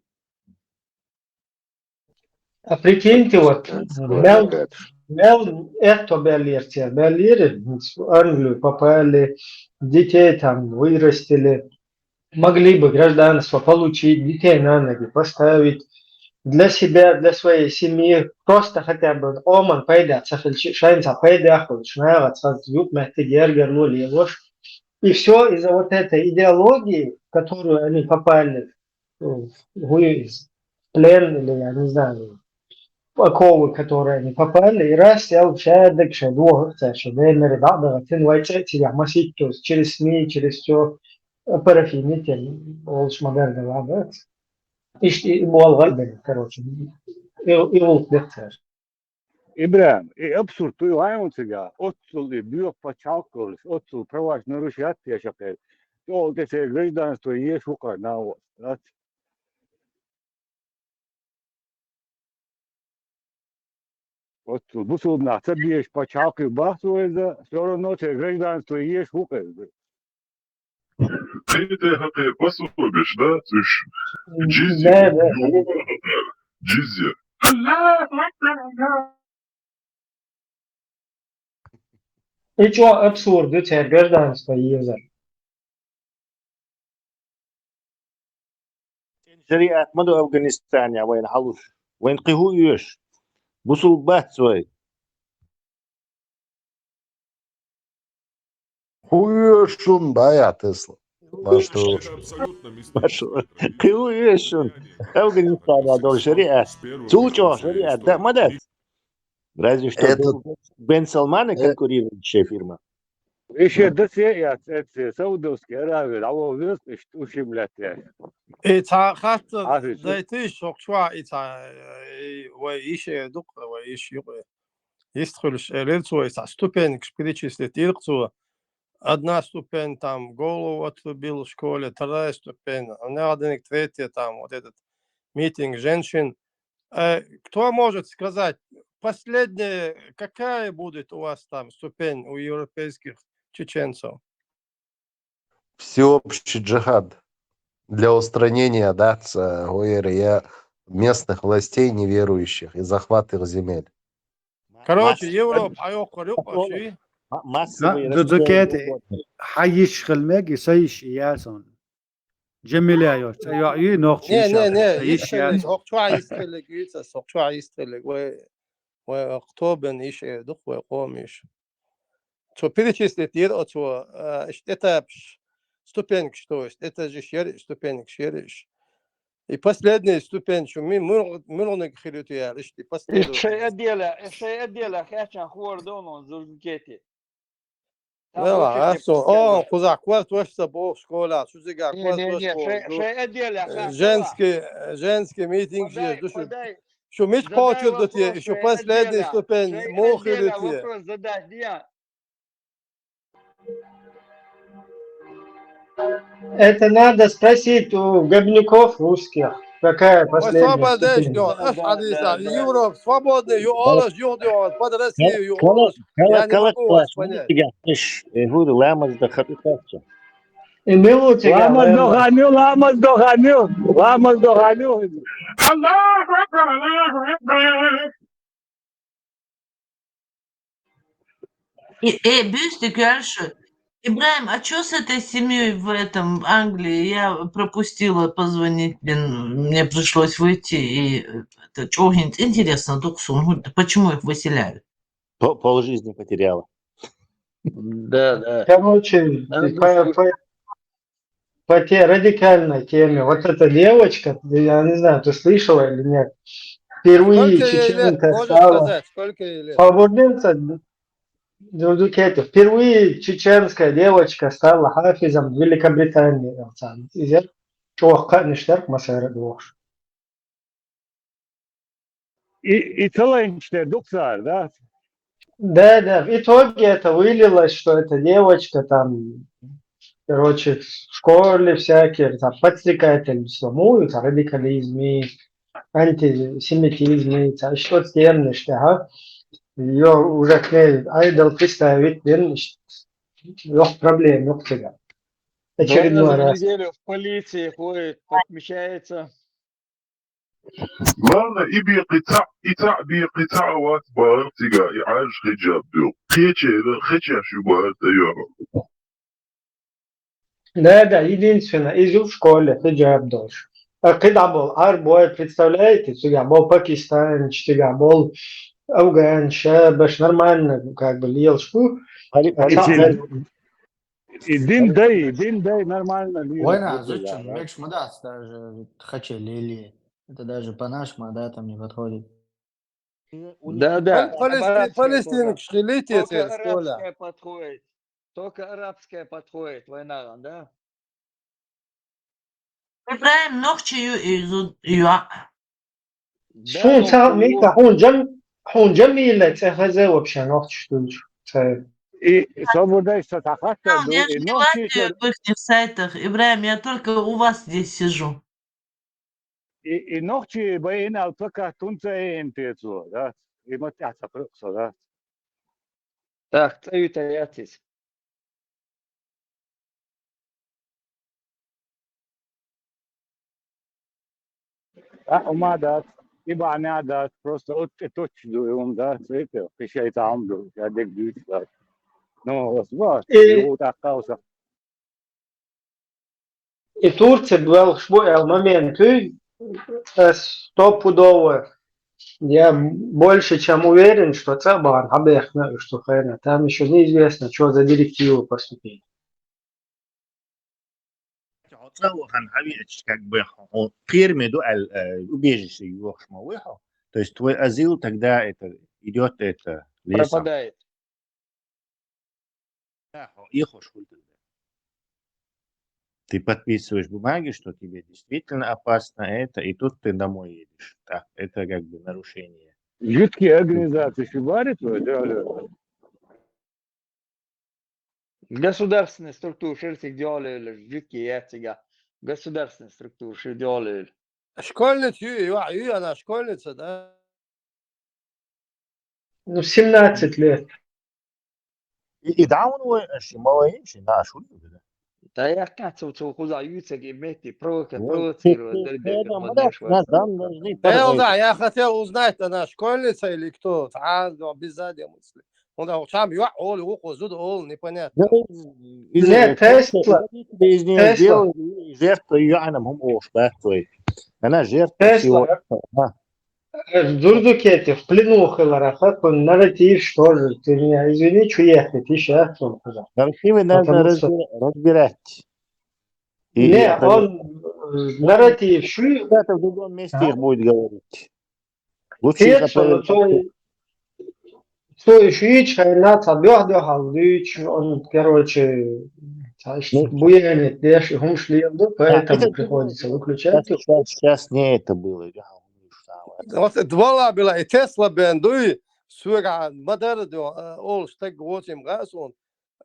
А прикиньте, вот, это Беллири в Англию попали, детей там вырастили, могли бы гражданство получить, детей на ноги поставить, для себя, для своей семьи, просто хотя бы оман пойдет, шайнца пойдет, и все из-за вот этой идеологии, в которую они попали в плен, или я не знаю, оковы, которые они попали, и раз я шедек, шедух, шедемер, да, через СМИ, через все, парафините, олш модерна, да, и буалгальбен, короче, и ултбектер. Ибрahim, и абсурд, tu ajmo сега, отцу ли bio почалколис, отцу праваш нарушат я шапел. То те се гражданство е шука на вот, да? Отцу бусул на цабиеш почалки басу это, все равно те гражданство е шука. Ты пособишь, да? Слышь, Да, да. Джизи. И что абсурд, у тебя гражданство есть. شريعة مدو أفغانستان يا وين حلوش وين قهو يوش بوصل بحث وين Хуешун, да, я Тесла. Что قهو يوش أفغانستان يا دول شريعة سوچو شريعة ده مدد разве что Бен Салмана конкурирующая фирма. Еще до сия, это Саудовская Аравия, а вот вес, что шимлят я. إتا خاطر دايتي شوق شوا إتا وإيش يدق وإيش يستخل ليلتو إتا ступень перечислить иркту одна ступень там голову отрубил в школе, вторая ступень, надо третья там вот этот митинг женщин. Кто может сказать последняя, какая будет у вас там ступень у европейских чеченцев? всеобщий джихад для устранения, да, местных властей неверующих и захват их земель. Короче, Европа, Дудукет хайиш хилмег исайш ясон. Джемиля йош. Ай нохчи. Не, сокчуа истрелек юца, сокчуа истрелек. Вы кто бен ищи дух вы комиш. Что перечислить что это ступенька, что есть. Это же ступенька, шериш. И последняя ступень, что мы не хилютуя, и последняя. الشيء أديله خاشن خوار دونون زوجتي. Да, кузак, кварт вошта бог школа, шузига, кварт вошта. Женский митинг же, душу. Что мич почет до те, еще последний ступень, мохи до те. Это надо спросить у гобнюков русских, какая последняя ступень. Европа, свободный, юолаш, юдион, под Россию, юолаш. Я не могу вас понять. Ламаз доганю. Бюстик, Ибрahim, а что с этой семьей в этом Англии? Я пропустила позвонить, мне пришлось выйти, и это очень интересно, почему их выселяют? Полжизни потеряла. Да. Короче, по те радикальной теме. Вот эта девочка, я не знаю, ты слышала или нет, впервые Сколько ей лет? чеченка Можешь стала... сказать, сколько ей лет? Побудинца, впервые чеченская девочка стала хафизом в Великобритании. Чувак, не штарк, масара двош. И целая доктор, да? Да, в итоге это вылилось, что эта девочка там, короче, в школе всякие, там, подстрекатель исламу, радикализме, антисемитизме, что-то темное, ага. Ее уже к ней айдол представить, yok проблем, yok тебя. Очередной Дважды в раз. неделю в полиции ходит, отмечается. Главное, и بقطع وقت بارتقا يعالج حجاب دو خيچه شو بارتا يورو. Да, единственное, из в школе, хиджаб дольше. Когда был арбой, представляете, сега был Пакистан, сега был Афган, Шабаш, нормально, как бы, лелшку. И дин дай нормально. Война, зачем? Мекш мадас даже хаче лили. Это даже по-нашему, да, там не подходит. Да. Палестина, шхилите, Только арабская подходит. Только арабская подходит, война, да? إبراهيم نوخشي يو شون تا ميكا هون جميلة تخزى وبشان وقت شتوش. И свобода истатахата. Я же не лазю в их сайтах. Ибраим, я только у вас здесь сижу. И ночи боин алпака тунца энтецо, да? И мы тяца проксо, да? Так, ты ятис. وما يبقى نادات просто точно يوم ده سيته في شيء تعمله هذاك دوت ده نو اصبات يو تاقاوسا И Турция был швой момент, стопудово. Я больше чем уверен, что Цабан, Абехна, что Хайна, там еще неизвестно, что за директиву поступили. Цаухан хавич как бы пирмиду убежище его шмауха. То есть твой азил тогда это идет это лесом. Пропадает. Ты подписываешь бумаги, что тебе действительно опасно это, и тут ты домой едешь. Так, это как бы нарушение. Жуткие организации шибарит, да? Государственные структуры шерстик делали, жуткие яйца. Государственные структуры что делали. Школьница, она школьница, да? Ну, 17 лет. И да, он малоинчи, да, шутку, да. Да я кажется, что куда юйца гемети провоцируют. Да, я хотел узнать, она школьница или кто? Без задней мысли. Он говорит, там юаол, ухозудол, непонятно. Нет, Тесла. Жертва ее, она мумош, да, твой. Она жертва всего. В Дурдукете, в плену Хеларафа, он нарратив, что же, ты меня извини, что ехать, ты сейчас он сказал. Нарративы надо разбирать. Не, он нарратив, что... Это в другом месте их будет говорить. Лучше их оправдать. Что швич, хайнат, абёхдёхалдыч, он, короче, буянит, дешь, и хумшли, поэтому приходится выключать. Сейчас не это было. Вот два была и Тесла бендуй, суга мадер ол штег восемь раз он,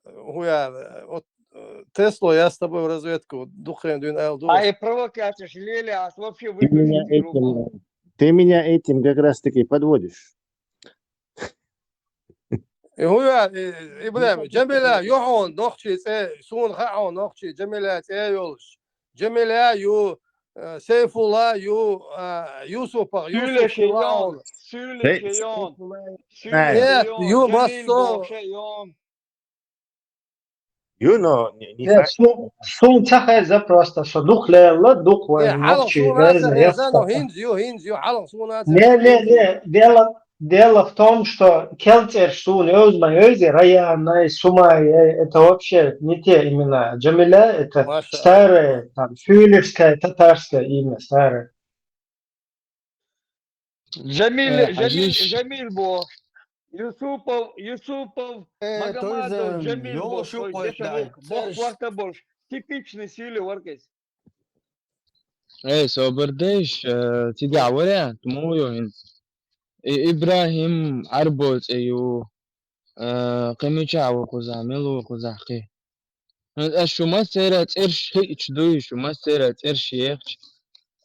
хуя вот Теслу я с тобой в разведку духрем дюн эл. А и провокация шлели, а вообще выключили. Ты меня этим как раз таки подводишь. хуя Ибраим, Джамиля юхон нохчи сун хаон нохчи Джамиля юлш. Джамиля ю Сейфулlah, Yusuf, Нет, ю массо. Юно, Сун цахай за просто, что дух лелла, дух войн, ночи, Не, дело Дело в том, что Келтер, Сун, Эузмайози, Раяна, Сумай, это вообще не те имена. Джамиля это Маша. старое, там, фюлевское, татарское имя, старое. Джамиль бо. Юсупов, Магомадов, Toizem Джамиль бо. yolu şu koyda. Бог вахта больше. Типичный сили воркес. صوبرديش تيجي عوري تمويو هن إبراهيم عربوت أيو قميشا وقزاميلو وقزاقي شو ما سيرت إرش هيك دوي شو ما سيرت إرش يخش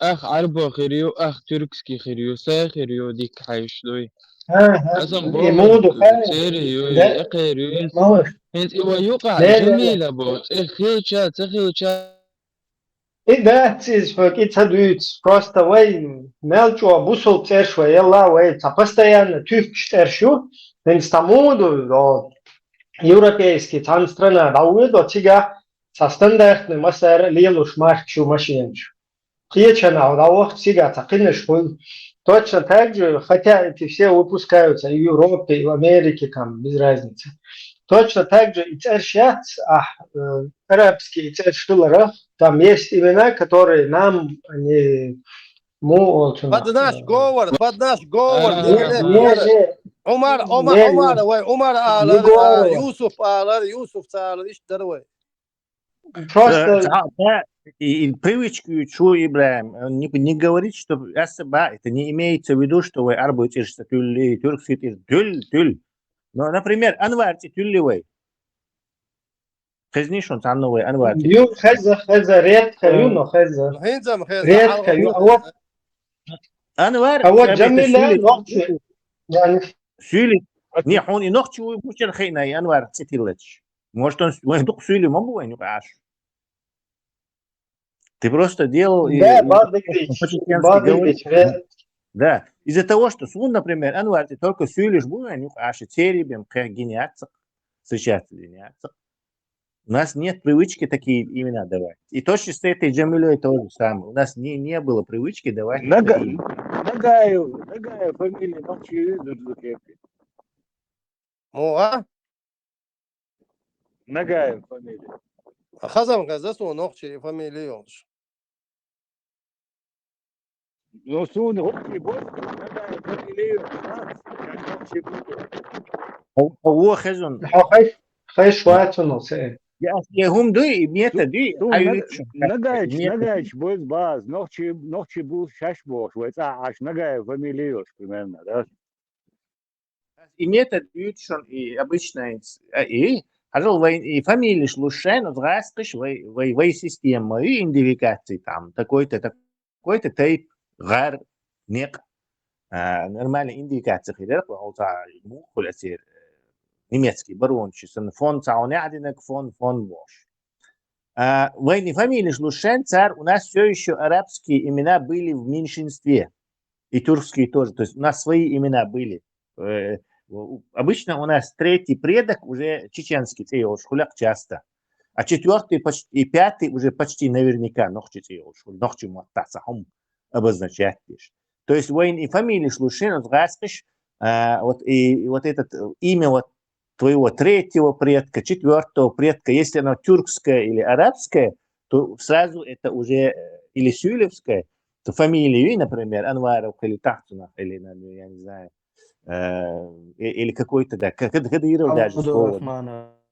أخ عربو خيريو أخ تركسكي خيريو سا خيريو ديك حيش دوي أصلا بوغن يمودو خير سيريو ده إقيريو ما هو انت إيوا يوقع لا لا لا جميلة بوت إخيوشا تخيوشا И да, это дуется. Просто вы мелчо, бусол цершва, елла, вы постоянно тюфчтершу, венстамуду, европейский, там страна, да увидо, тига, со стандартной массера лилуш марчу машинчу. Хьечана, да ох, тига, такинеш, точно так же, хотя эти все выпускаются и в Европе, и в Америке, там, без разницы. Точно так же и цершьяц, арабские цершвилары, там есть имена, которые нам не Под наш говор, не Умар, не говорю. Юсуф Цалар, иш дарвай. Просто И привычку учу Ибраим, не говорить, что это не имеется в виду, что вы арбуете тюлли, тюркский тюль. Но, например, Анвар тюлливый. Хазнишон цанновый Анвар. Ю хаза редко ю, но хаза редко ю. Анвар. А вот Джамиля ночи. Сюли. Не, он и ночи учил хейна и Анвар цитилач. Может он дух сюли мобу, не паш. Ты просто делал... Да, из-за того, что Сун, например, Анвар, ты только сюлишь будет, а шетеребем, как гениаться, встречаться гениаться. У нас нет привычки такие имена давать. И точно с этой Джамилей тоже самое. У нас не было привычки давать. Нагаев фамилия ночи Дурдукепи. Муа? Нагаев фамилия. Хазам газасу ночи фамилия юнш. Ну, Сун, ночи больше, Нагаев фамилия. هو خزن. خيش واتنو سي. Я هم دوی میته دوی. Нагаевич будет баз. Ночи был шашбош. Вот аж Нагаев фамилия примерно, да? И метод ютшон и обычно и и фамилия шлушен разрастешь в систему и идентификации там такой-то тип гар нек нормальная идентификация хидер получа мухуля сир немецкий барончи фон цаунядинек фон бош. В фамилии шлушен царь у нас все еще арабские имена были в меньшинстве и тюркские тоже, то есть у нас свои имена были. Обычно у нас третий предок уже чеченский, хуляк часто, а четвертый и пятый уже почти наверняка обозначать лишь. То есть воин и фамилии шлушен раскиш, вот это имя вот твоего третьего предка, четвертого предка, если оно тюркское или арабское, то сразу это уже или сюлевское, то фамилия, например, Анваров или Тахтунов, или, я не знаю, или какой-то, да, кадыров даже слово.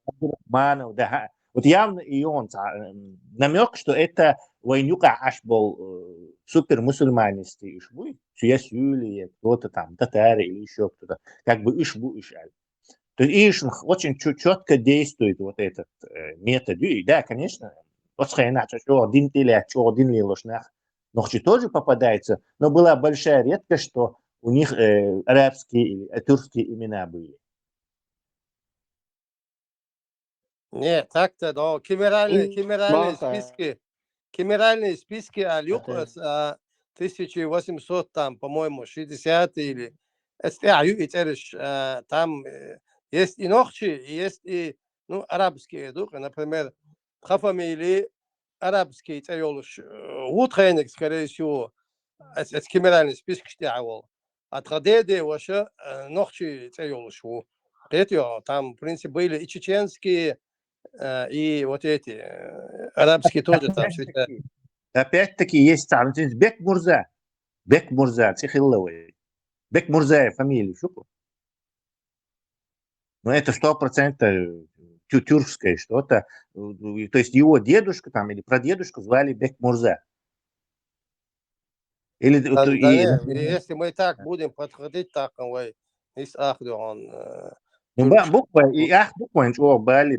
Абдурахманов, да. Вот явно и он намек, что это войнюка аж был супер мусульманистый ишбуй, сюясюли, кто-то там, татары или еще кто-то, как бы ишбу ишаль. То есть иш очень четко действует вот этот метод. И да, конечно, вот один лилошнах, но тоже попадается, но была большая редкость, что у них арабские или тюркские имена были. Нет, так-то, да. Кемеральные списки Алюка с 1800, там, по-моему, 60 или... Там есть и ночи, есть и арабские, например, фамилии арабские, вот скорее всего, это кемеральный список, Отходеды вообще ночи целую шо. Это там, в принципе, были и чеченские, и вот эти арабские тоже там все это. Опять-таки есть там Бек Мурза. Бек Мурза, Цихилловый. Бек Мурза фамилия, что? Но это 100% тюркское что-то. То есть его дедушка там или прадедушку звали Бек Мурза. Или, Да, если мы так будем подходить, так из Ахдуан. Буква и буква о Бали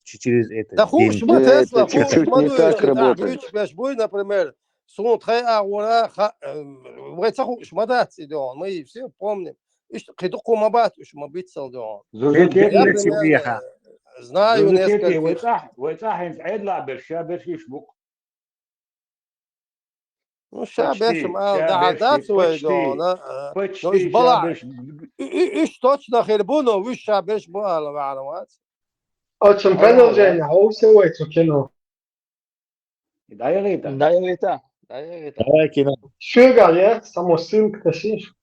через это. Да хуш, Тесла, чуть-чуть не так работает. Например, мы все помним. Знаю несколько. Ну, шабешем, да, свой дом, но из бала. И точно хербуно, вы шабеш бала, варват. Hoćem продолжение, a ovo se ovo je cukino. Daj Rita. Šugar je, samo silk tešиш.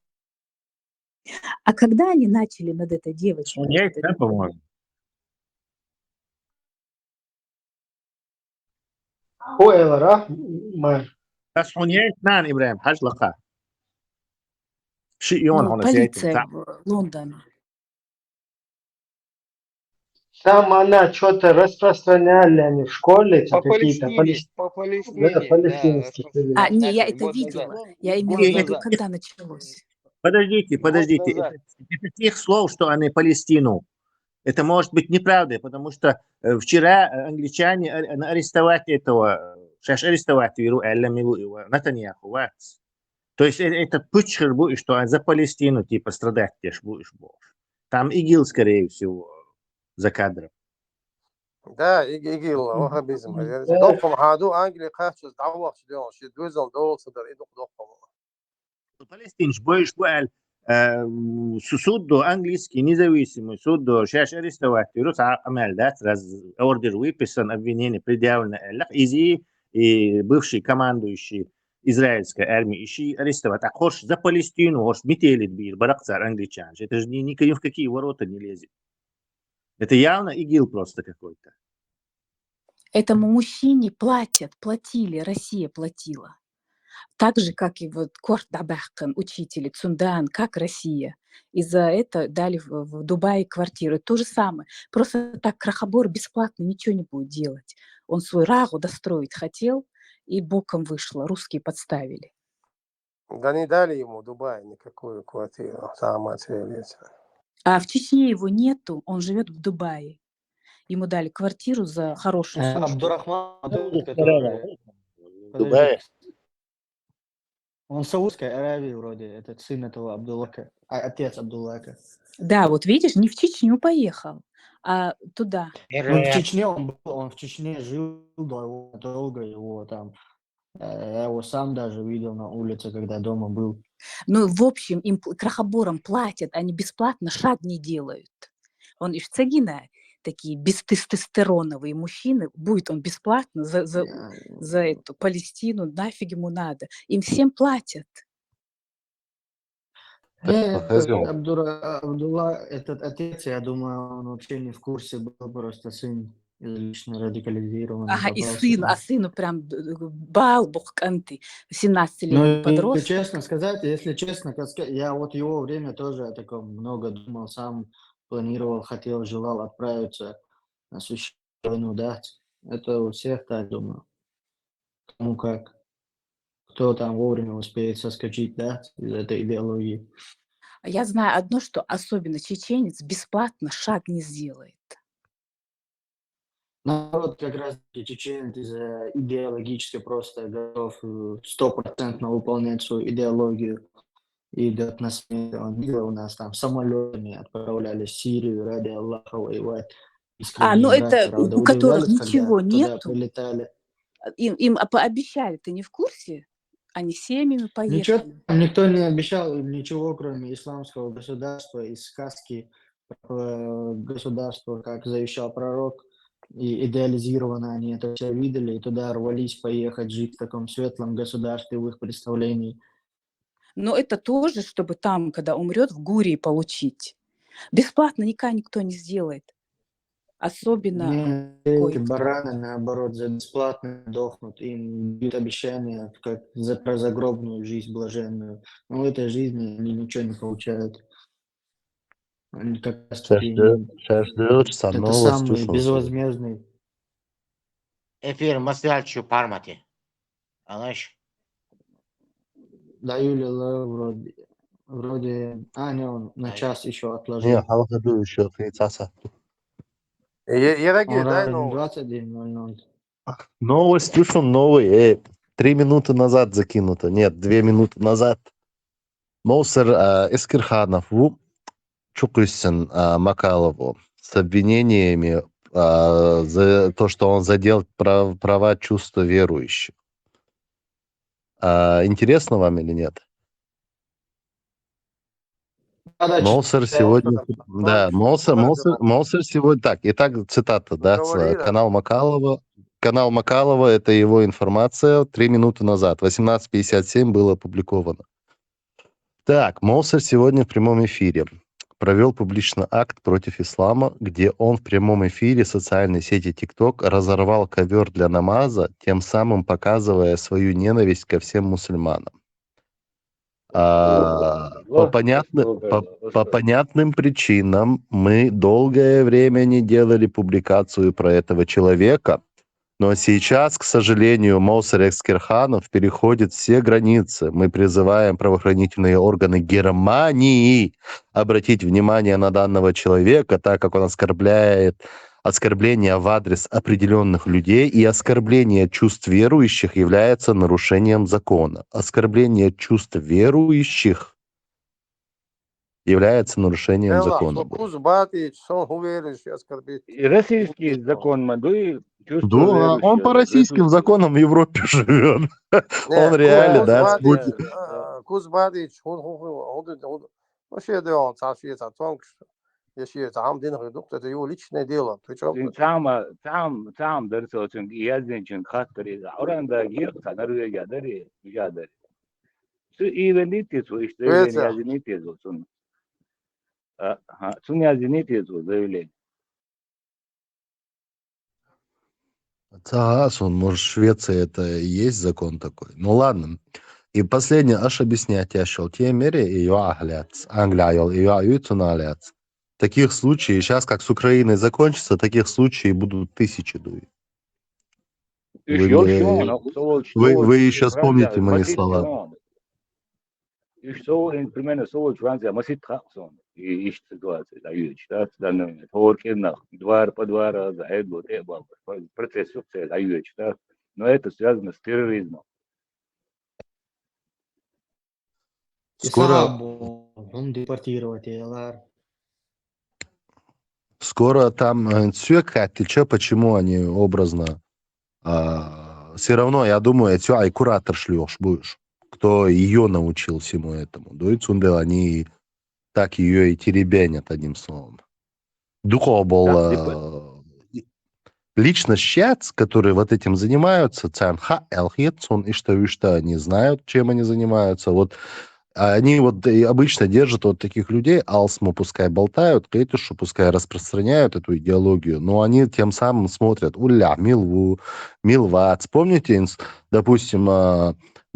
А когда они начали над этой девочкой? Да, по-моему. هو راح ما بس هونيك نان إبراهيم حاج لقاه شيء يون هون полиция в Лондоне. Там она что-то распространяли они в школе, какие-то палестинские. А, не, я это видела. Я имела в виду, когда началось. Подождите. Это тех слов, что они Палестину. Это может быть неправдой, потому что вчера англичане арестовать этого, сейчас арестовать Натаньяху. То есть это пучер будет, что за Палестину типа страдать будешь. Там ИГИЛ, скорее всего, за кадром. Да, ИГИЛ, ваххабизм. Долком хаду Англии кахчус давах шдён, шидвизон долсадар идук долком. Палестинш боишь суд английский независимый суд сейчас арестовать вирус амел да раз ордер выписан обвинение предъявлено изи и бывший командующий израильской армии ищи арестовать а хош за Палестину хош метелит бир баракцар англичан это же ни в какие ворота не лезет. Это явно ИГИЛ просто какой-то. Этому мужчине платили, Россия платила. Так же, как и вот Кордабахкан, учители, Цундан, как Россия. И за это дали в Дубае квартиру. То же самое. Просто так Крахобор бесплатно ничего не будет делать. Он свой Рагу достроить хотел, и боком вышло. Русские подставили. Да не дали ему в Дубае никакую квартиру. А в Чечне его нету, он живет в Дубае. Ему дали квартиру за хорошую службу. Абдурахман, Дубае. Он в Саудовской Аравии вроде, этот сын этого Абдуллаха, отец Абдуллаха. Да, вот видишь, не в Чечню поехал, а туда. Он в Чечне он в Чечне жил долго, его там, я его сам даже видел на улице, когда дома был. Ну, в общем, им крахоборам платят, они бесплатно шаг не делают. Он из Цагина, такие бестестостероновые мужчины, будет он бесплатно за эту Палестину, нафиг ему надо. Им всем платят. Абдулла, этот отец, я думаю, он вообще не в курсе был, просто сын излишне радикализированный. Ага, и сыну прям балбухканты, 17-летний подросток. Если честно, я вот его время тоже о таком много думал, сам планировал, желал отправиться на священную войну, да. Это у всех так, думаю. Кому как. Кто там вовремя успеет соскочить, да, из этой идеологии. Я знаю одно, что особенно чеченец бесплатно шаг не сделает. Народ как раз чеченец из-за идеологически просто готов 100% выполнять свою идеологию. И идет на смену. Он видел, у нас там самолетами отправляли в Сирию ради Аллаха воевать. Ну это у которых ничего нету. Прилетали. Им пообещали, ты не в курсе? Они семьями поехали. Никто не обещал ничего, кроме исламского государства, из сказки государства, как завещал пророк. И идеализированно они это все видели, и туда рвались поехать жить в таком светлом государстве в их представлении. Но это тоже, чтобы там, когда умрет, в Гурии получить. Бесплатно никто не сделает. Особенно Не, эти кое-кто. бараны, наоборот, за бесплатно дохнут. Им дают обещания, как про загробную жизнь блаженную. Но в этой жизни они ничего не получают. Они как раз таки Şaşırırsan это ne самый olursun. безвозмездный. Эфир масяльчу пармати. Алаш. Да, Юля вроде... не, он на час еще Niye отложил. halka dövüşüyor kıyıtasa. Ераги, Он дай разве не новость. 21:00? Новость düşün новый. 3 минуты назад закинуто. Нет, 2 минуты назад. Моусер Эскирханов Чукусин Макалову с обвинениями за то, что он задел права чувства верующих. Интересно вам или нет? Молсер сегодня... Да, Молсер сегодня... Так, итак, цитата, да, канал Макалова. Канал Макалова, это его информация 3 минуты назад. 18:57 было опубликовано. Так, Молсер сегодня в прямом эфире провел публично акт против ислама, где он в прямом эфире социальной сети ТикТок разорвал ковер для намаза, тем самым показывая свою ненависть ко всем мусульманам. По понятным причинам мы долгое время не делали публикацию про этого человека, но сейчас, к сожалению, Моусер Эскирханов переходит все границы. Мы призываем правоохранительные органы Германии обратить внимание на данного человека, так как он оскорбление в адрес определенных людей, и оскорбление чувств верующих является нарушением закона. Оскорбление чувств верующих является нарушением закона. И российский закон Мадуи чувство Да, верующего. он по российским законам в Европе живет. Он реально, да, спутник. Кузбадич, это его личное дело. Причем Сам дерсочин язденчин хаттери. Оранда гир санарыга ядери ядери. Су ивенитис işte ивенитис olsun. Су язинитис заявление. Цагасон, может, в Швеции это и есть закон такой. Ну ладно. И последнее, аж объяснять я шел. Те мере ее агляц. Англия ее аютуналяц. Таких случаев, сейчас как с Украиной закончится, таких случаев будут тысячи, дуй. Вы еще вспомните мои слова. Примерно Франция масит хаксон. И ищет ситуацию, да, да, данные. Творкинах, двор по двору, за это, процесс сукцесс, да. Но это связано с терроризмом. Скоро там все почему они образно все равно, я думаю, и куратор шлёшь будешь, кто ее научил всему этому. Дуйцундел, они так ее и теребянят, одним словом. Духовол лично щец, которые вот этим занимаются, цанха, элхетсон, и что они знают, чем они занимаются. Вот они вот обычно держат вот таких людей, алсму пускай болтают, кетушу пускай распространяют эту идеологию, но они тем самым смотрят, уля, милву, милвац. Помните, допустим,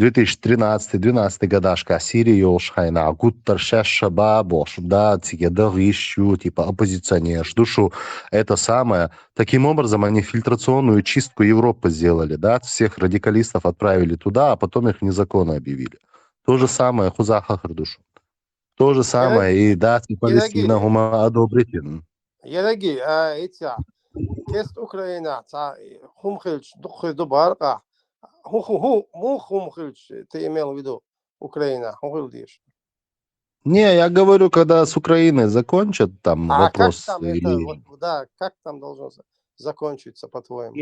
2013-2012 годашка Сирия Йолшхайна, Гуттер Шабабош, да, ищу, типа оппозиционер, душу, это самое. Таким образом, они фильтрационную чистку Европы сделали, да, всех радикалистов отправили туда, а потом их незаконно объявили. То же самое Хузаха Хардушу. То же самое и датский Палестина гума одобрителен. Ераги, кест Украина, хумхильч, духи дубарка. Хумхильч, ты имел в виду Украина, хумхильдиш. Не, я говорю, когда с Украиной закончат там вопрос. Как там это, да, как там должно закончиться, по-твоему?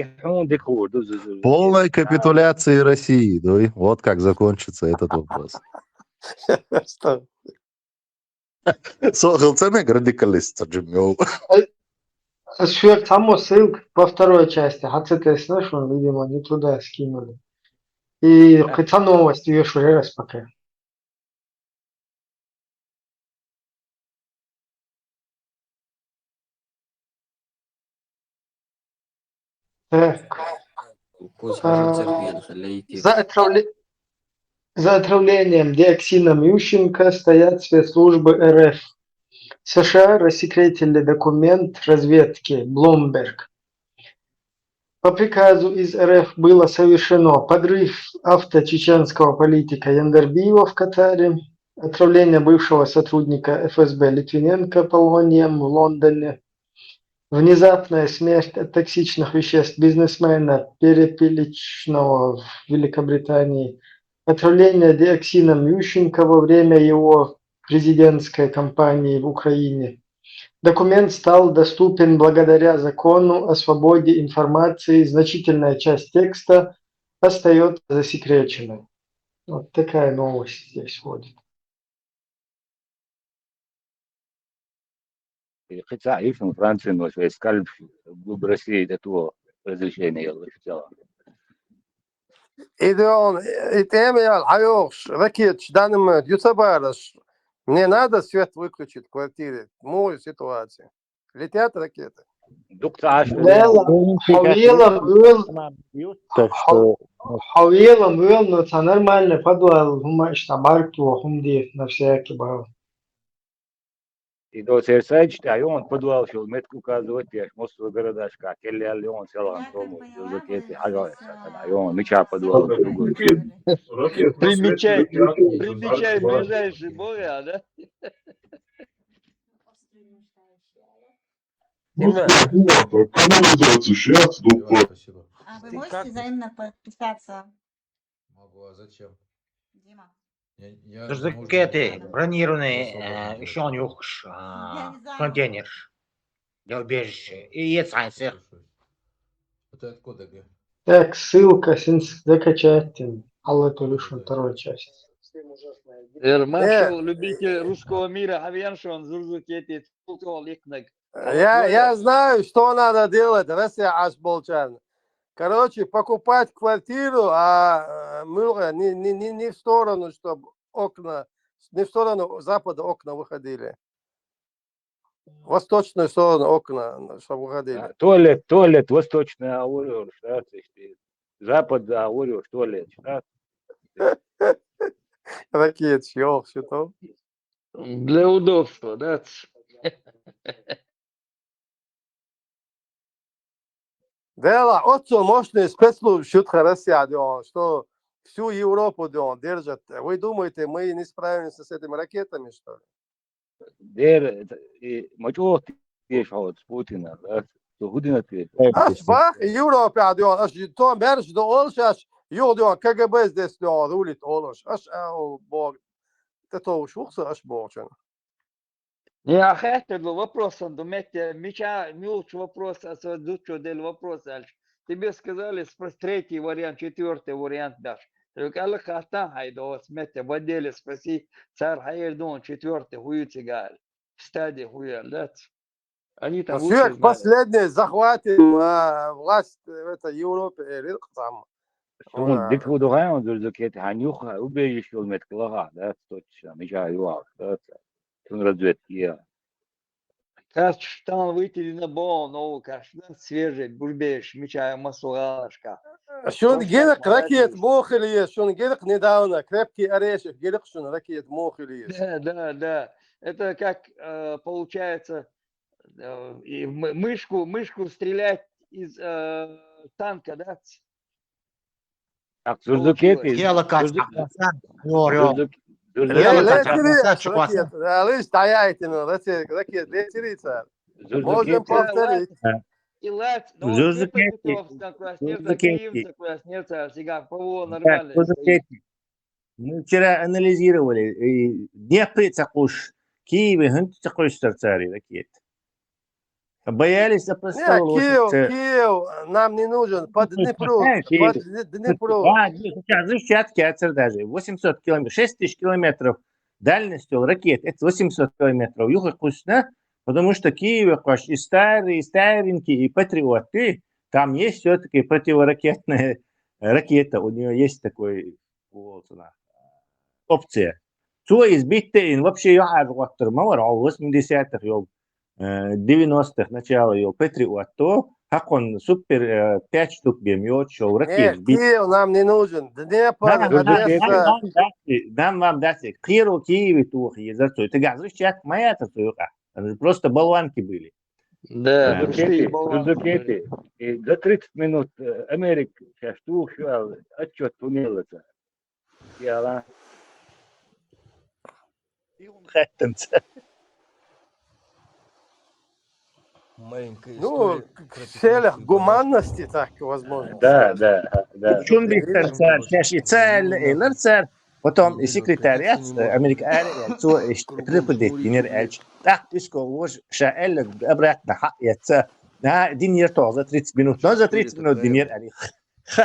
Полной капитуляции России, да? Вот как закончится этот вопрос. Сохилценек радикалист, Джимми. Швед само ссылка по второй части. ХЦТС нашел, видимо, не туда скинули. И хотя новость еще раз пока. Так. За отравлением диоксином Ющенко стоят спецслужбы РФ. США рассекретили документ разведки Bloomberg. По приказу из РФ было совершено подрыв авточеченского политика Яндербиева в Катаре, отравление бывшего сотрудника ФСБ Литвиненко полонием в Лондоне, внезапная смерть от токсичных веществ бизнесмена Перепеличного в Великобритании, отравление диоксином Ющенко во время его президентской кампании в Украине. Документ стал доступен благодаря закону о свободе информации. Значительная часть текста остается засекреченной. Вот такая новость здесь входит. Хотя в Франции, но швейц кальп в России это то разрешение было сделано. Идеон, итемиал, айош, ракет, данным дюцабараш. Мне надо свет выключить в квартире. Мою ситуацию. Летят ракеты. Хавелом был, но это нормально, подвал, штабарку, хумди, на всякий бал. И до сердца, а он подвал, что метку указывать, я мостовый городашка, келли он селан тому, ракеты, а он меча подвал. Примечай ближайший боя, да? Спасибо. А вы можете взаимно подписаться? Могу, а зачем? Дима. Ракеты бронированные, еще у них контейнер для убежища. И есть айсер. Это откуда? Так, ссылка, закачать, Алла Толюшин, вторая часть. Маршал, любитель русского мира, Авианшон, Зурзукети, Я знаю, что надо делать, Россия Ашболчан. Короче, покупать квартиру, а не в сторону, чтобы окна, не в сторону запада окна выходили. В восточную сторону окна, чтобы выходили. Туалет, восточная аурия, запад, аурия, туалет. Ракет, что то? Для удобства, да? Дело, очень мощные спецслужбы шутка Россия, что всю Европу держат. Вы думаете, мы не справимся с этими ракетами, что ли? Мачо, ты что, с Путина, да? Аж бах, Европа, аж то мерж до Олшаш, юдион, КГБ здесь рулит Олш. Аж бог. Это уж аж богчен. Я хотел вопрос, мелочь вопрос, del вопрос. Тебе сказали, спроси третий вариант, четвертый вариант дашь. قال لك خاطر هيدا سمعت بدل سبسي صار هيردون четвертый хуй тигаль. Стадия хуя, да? Они там лучше последний захватим власть в этой Европе. Шон дикху доган зурзукет ханюх убежище метклага, да, точно, меча юа, да. Шон разведки. Каш там выйти на бон, новый каш, свежий, бурбеш, меча масуашка. Шон гелик ракет мохили есть, шон гелик недавно, крепкий орешек, гелик шон ракет мохили есть. Да. Это как получается мышку стрелять из танка, да? Так, зурзукет. Лишь стояйте, ракет, летирица. Можем повторить. Мы вчера анализировали. Днепр такуш, Киеве, такой старцарий ракет. Боялисьопростого. Киев нам не нужен, под Днепру. Сейчас взрывчатки отсюда даже. 800 километров, 6000 километров дальностью ракет. Это 800 километров. Юга вкусно, потому что Киев и старенькие, и патриоты. Там есть все-таки противоракетная ракета. У нее есть такой опция. Что избитый, вообще я аргуатор, мало 80-х, 90-х, начало ее патриот, то Как он супер 5 штук бьет, что ракет Нет, сбит. Киев нам не нужен. Днепр, Нам Одесса. вам дать. Киеве тухи за что. Ты говоришь, чат моя то просто болванки были. Да, пустые болванки были. И за 30 минут Америка сейчас слушал отчет умелца. Я Маленькая Ну, история в про целях 15-ю гуманности, так возможно Да, сказать. да. Чун Режим, бихтер царь, короче, сейчас и царь, заменил и нахуй. царь. Потом и Неделю секретариат откатиться не может, Америка блядь. цо Кругом припадет жмурится, динер блядь. эльч. Так тиско вож шаэль обратно яца. На динер то за 30 минут, но за 30 минут Такая, динер блядь. они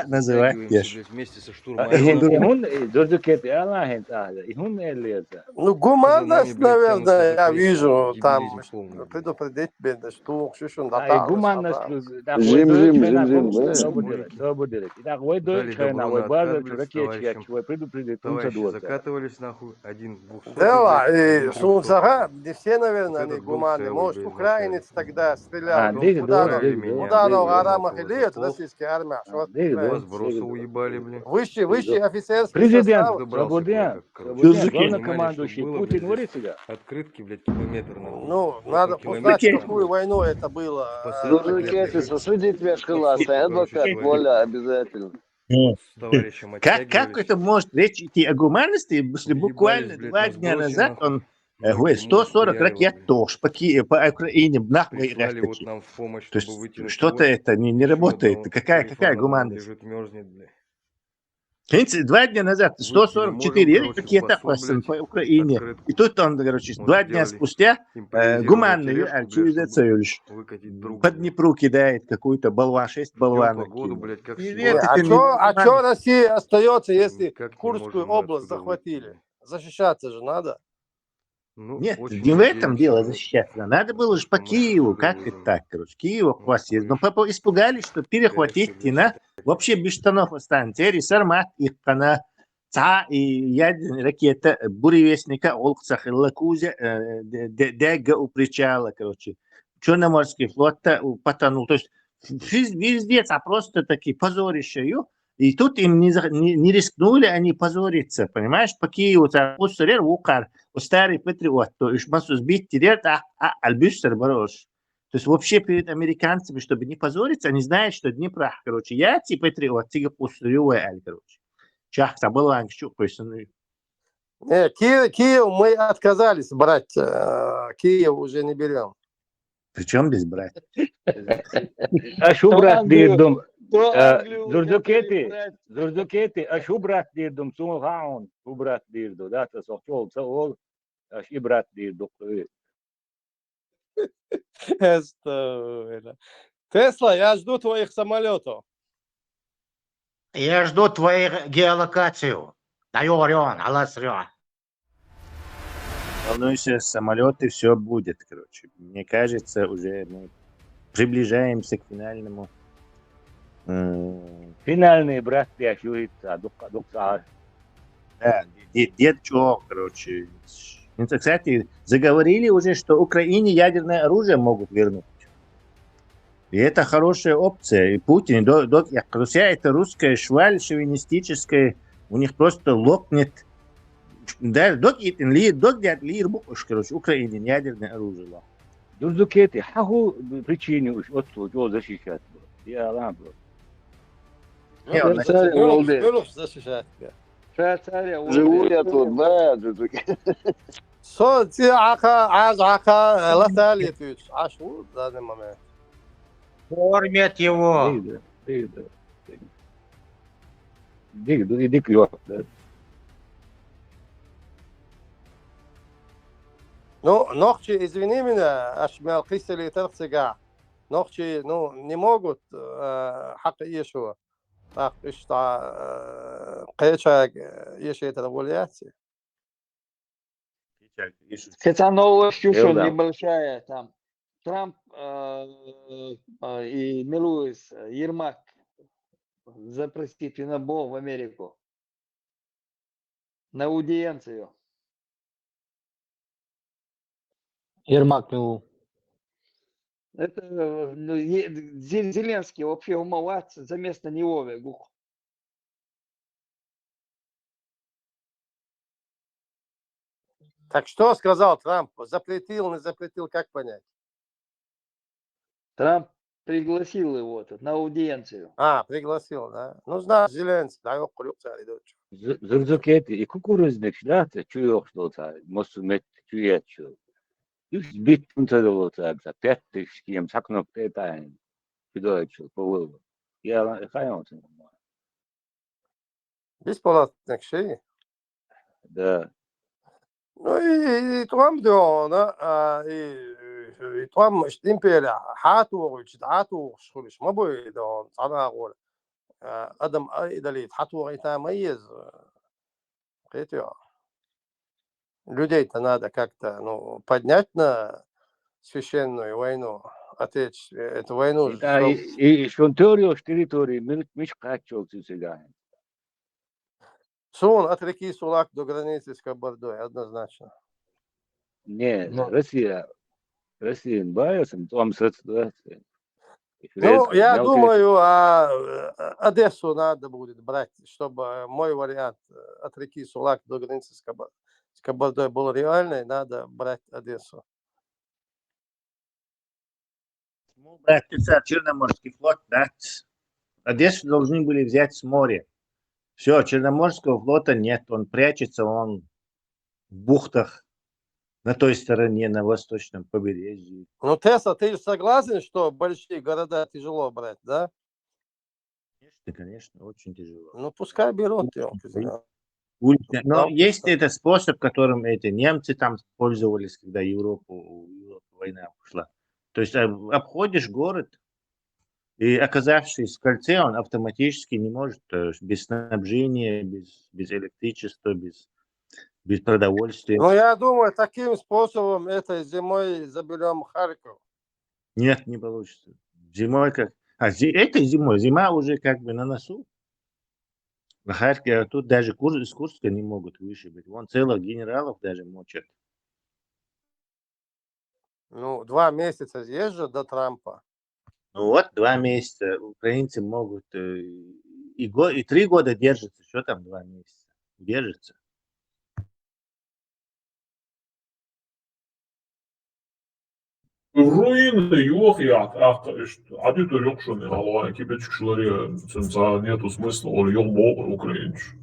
называют Стягиваемся, еш. блядь, вместе со штурманом, إهون нахуй. إهون زوجك أنا هنت هذا إهون اللي يزا Ну, И за нами, гуманность, блядь, тянутся наверное, я запреты. вижу там Дебилизм полный, блядь. предупредить беда, что шишун А даталус, гуманность даталус. да Жим, вы жим, чайна жим, жим, ком да? Символики. свободили. И так вы Дали чайна добро вы на откат, база блядь, с ракет я товарищем. чего предупредить он Товарищи задуется. закатывались, нахуй. Один 200-й, Да, блядь, и один 300-й, Сунцага, блядь. не все, наверное, Вот они этот был гуманные. целый, Может, блядь, вначале. украинец тогда А стрелял. Потом Куда подправили меня, на блядь, Арамах около лет костров. российская армия, что вас путает. Вас бросу уебали, блядь. Высший офицерский Президент состав. И добрался свободен, кое-как, короче. свободен, Понимали, главнокомандующий что было, Путин блядь, говорит здесь себя. открытки, блядь, километр, нахуй. Ну, 8 надо узнать, километров, какую нахуй. войну это было. Посадка, Должен блядь, Кети лежит. сосудить Под Мешхиласа, сутку, короче, адвокат, человек, воля, нахуй. обязательно. С товарищем Как оттягивались. это может речь идти о гуманности, если Въебались, буквально блядь, 2 нас дня бросили, назад нахуй. он Многие 140 хуярило, ракет блядь. тоже по Украине нахуй Прислали вот расточили. нам в помощь, То чтобы есть вытянуть что-то его. это не Еще работает. одного Какая шерифа там гуманность? лежит, мерзнет, блядь. В принципе, 2 дня назад Выйти не можем, 144 короче, ракеты посол, блядь, по Украине. открытку. И тут он, короче, Вот 2 дня сделали спустя импровизированную гуманную тележку, блядь, чтобы цивилизацию лишь выкатить труп, по блядь. Днепру кидает какую-то 6 Ждем болванок погоду, кинул. блядь, как Не, Нет, сегодня. это не а чё гуманность. Россия остается, если Никак не Курскую можем мы область отсюда выйти, захватили? блядь. Защищаться же надо. Ну, Нет, очень не в этом надеемся дело мы, защищаться. Надо было же по что мы Киеву. отсюда Как это выйдем. так, короче? Киев у Ну, вас есть. Но кое-что испугались, что перехватить горячее, на блядь, вообще без штанов останется. Теперь Сармат их на ца и ядерная ракета буревестника Олксах и Лакузя Дега у причала, короче. Черноморский флот потонул. То есть везде просто такие позорища. И тут им не рискнули они позориться, понимаешь? По Киеву, пустырер укар, старый патриот, то есть массу сбить терет, альбюстер борош. То есть вообще перед американцами, чтобы не позориться, они знают, что Днепр, короче, я типа патриот, тига пустырю, короче. Чахта была, что пойсаны. Не, Киев мы отказались брать. Киев уже не берем. Причем без брать? А что брат дедом? То Англию Зурдукети, а что брат дедом? Сулгаун, что брат дедом? Да, это сохтел, сохтел, а что брат дедом? Тесла, я жду твоих самолетов. Я жду твою геолокацию. Даю Орион, Аласрион. Волнуйся, самолеты, все будет, короче. Мне кажется, уже мы приближаемся к финальному. Финальный брат приощурится, дукса. Да, дед чё, короче. Кстати, заговорили уже, что Украине ядерное оружие могут вернуть. И это хорошая опция. И Путин, вся эта русская шваль шовинистическая, у них просто лопнет. Да, короче, Украине ядерное оружие. Зурдукети, хаху причине уж от защищать. Я ламплю. Защищать тебя. Живу я тут, да. Что ты ака латалит, аж в данный момент. Кормят его. Иди клёв, да. Ну, ногчи, извини меня, аж мелкисели терцега. Ногчи, ну, не могут хак ешо. Так, что кэчаг ешо это валяется. Хотя новость еще небольшая там. Трамп и Милуис Ермак запросить Винобо в Америку на аудиенцию. Ермак Милу. Это ну, Зеленский вообще умываться за место него вегух. Так что сказал Трамп? Запретил, не запретил, как понять? Трамп пригласил его тут на аудиенцию. Пригласил, да? Ну, знаешь, Зеленский, да, его кулюк царь идет. Зырзыкет и кукурузник, да, чуёк что-то, мосумет чует что. Юс бит унтадолота, за 5000 кем сакнок тетайн. Чудовищно, повыл. Я хайонся. Бесплатных шеи. Да. Ну и Трамп, да, и Трамп, империя, حاتو شغلش ما بوي ده أنا أقول أدم إدلي حاتو إتا ميز قيتوا людей-то надо как-то, ну, поднять на священную войну, эту войну, Это что... и шонторио, территории, миш качок сюда. Сун от реки Сулак до границы с Кабардой, однозначно. Не, Россия боится, там средства. Ну, я думаю, Одессу надо будет брать, чтобы мой вариант от реки Сулак до границы с Кабардой был реальный, надо брать Одессу. Брать Черноморский флот, да? Одессу должны были взять с моря. Все, Черноморского флота нет, он прячется, он в бухтах на той стороне, на восточном побережье. Ну, Тесла, ты же согласен, что большие города тяжело брать, да? Конечно, очень тяжело. Ну, пускай берут. Но есть этот способ, которым эти немцы там пользовались, когда Европа война пошла. То есть обходишь город, и оказавшись в кольце, он автоматически не может без снабжения, без электричества, без продовольствия. Ну, я думаю, таким способом этой зимой заберем Харьков. Нет, не получится. Зимой как... этой зимой, зима уже как бы на носу. На Харькове, тут даже из Курска не могут вышибить. Вон целых генералов даже мочат. Ну, 2 месяца съезжу до Трампа. Ну вот, 2 месяца. Украинцы могут и 3 года держатся. Что там 2 месяца? Держатся. Ruin juohjat, адито jokšoni halvaa kibetškšlari, sensa nету смысла, oli jombo Ukrainč.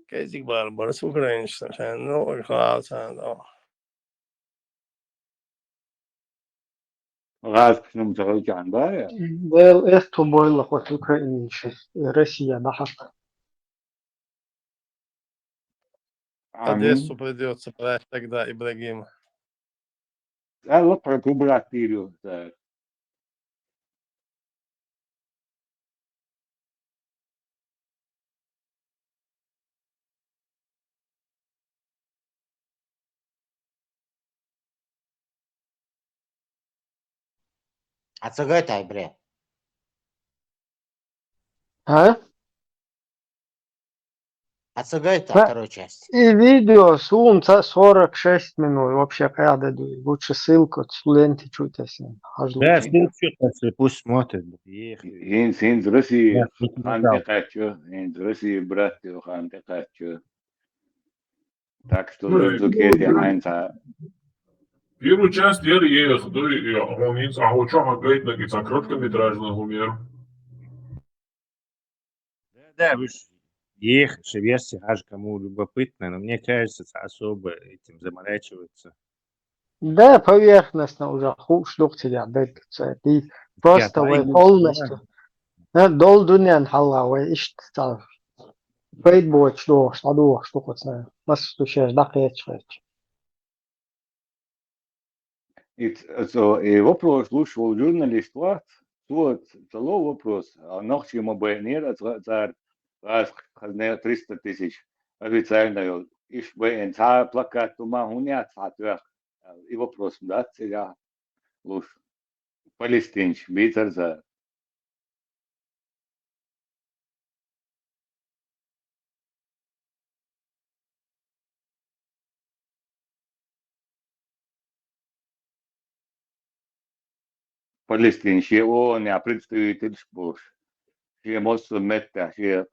Kezik barbaros Ukrainč, ну, хлопцы, да. غاز كنوم تغيك عن بايا. Well, это было хоть украинцы, Россия на хак. Одессу придется брать тогда, Ибрагим. Вот про кубратирю, да. Ацагатай, бре. Ацагайта, вторую часть. И видео сум 46 минут. Вообще, когда лучше ссылку, ленты чуть если. Да, ссылку пусть смотрят. Инс России хантекачу, инс России братью хантекачу. Так что зурзукете айнца. Первую часть я ехал, он инс, а вот что говорит на какие-то короткометражных умер. Да, вы ехать, версия аж кому любопытно, но мне кажется, особо этим заморачиваться. Да, поверхностно уже хушлук тебя бэкцэ. И просто вы полностью. Дол дунян халлавы иштал. Фейдбоч до, что хоть знаю. Нас стучаешь, да, кэчхэч. И вопрос слушал журналист Лат, вот целый вопрос. А ночью мы бы не раз 300 тысяч официально иш бы плакат тума хуня цатвах. И вопрос, да, тебя лучше. Палестинч, битер Палестин, он не представитель спорт. Ши мосо метта, ши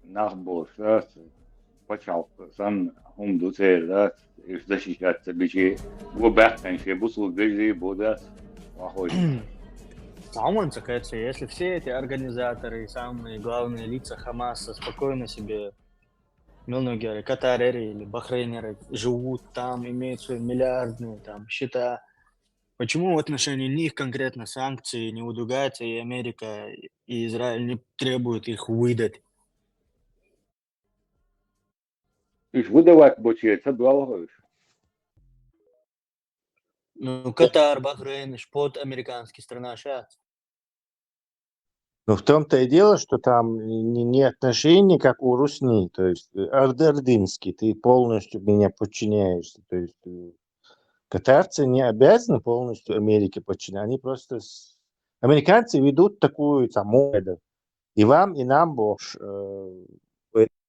нахбор, да, почал, сан хумдуцер, да, и защищаться бичи, бэкэн, ши бусул бежи, да, вахой. Самое кажется, если все эти организаторы и самые главные лица Хамаса спокойно себе, многие катареры или бахрейнеры живут там, имеют свои миллиардные там счета, почему в отношении них конкретно санкции не выдвигаются, и Америка, и Израиль не требуют их выдать? Иш выдавать бочи, это было. Ну, Катар, Бахрейн, под американские страна сейчас. Ну, в том-то и дело, что там не отношения, как у Русни, то есть ордынский, ты полностью меня подчиняешься, то есть катарцы не обязаны полностью Америке подчиняться, они просто... Американцы ведут такую там моду, и вам, и нам, Бож,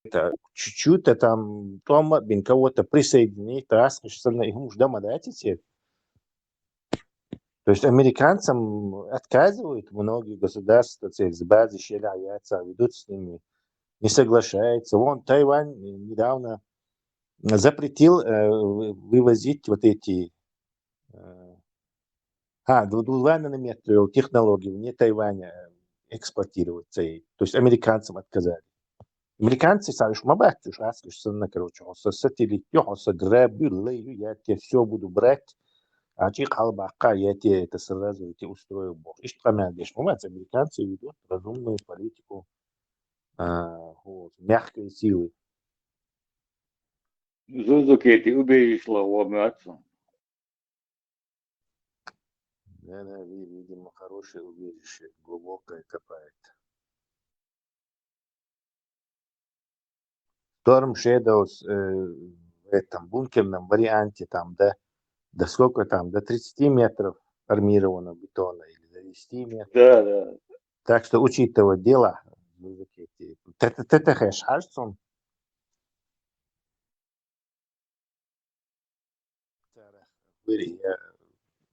это чуть-чуть там, Тома, бин кого-то присоединить, раз, что их муж дома дайте. То есть американцам отказывают многие государства, с базы считаются, ведут с ними, не соглашаются. Вон Тайвань недавно запретил вывозить вот эти двунанометровые технологии вне Тайваня экспортировать. То есть американцам отказали. Американцы сказали, что мы короче, сателлит, я тебе все буду брать. Ачик албака, я тебе это сразу устрою бог. И что говоришь, американцы ведут разумную политику мягкой силы. Зузукети убежишло в обмацу. Да, видимо, хорошее убежище, глубокое копает. Storm Shadows в этом бункерном варианте там, до сколько там, до 30 метров армированного бетона или до 10 метров. Да. Так что учитывая дела, это хэшхарсон.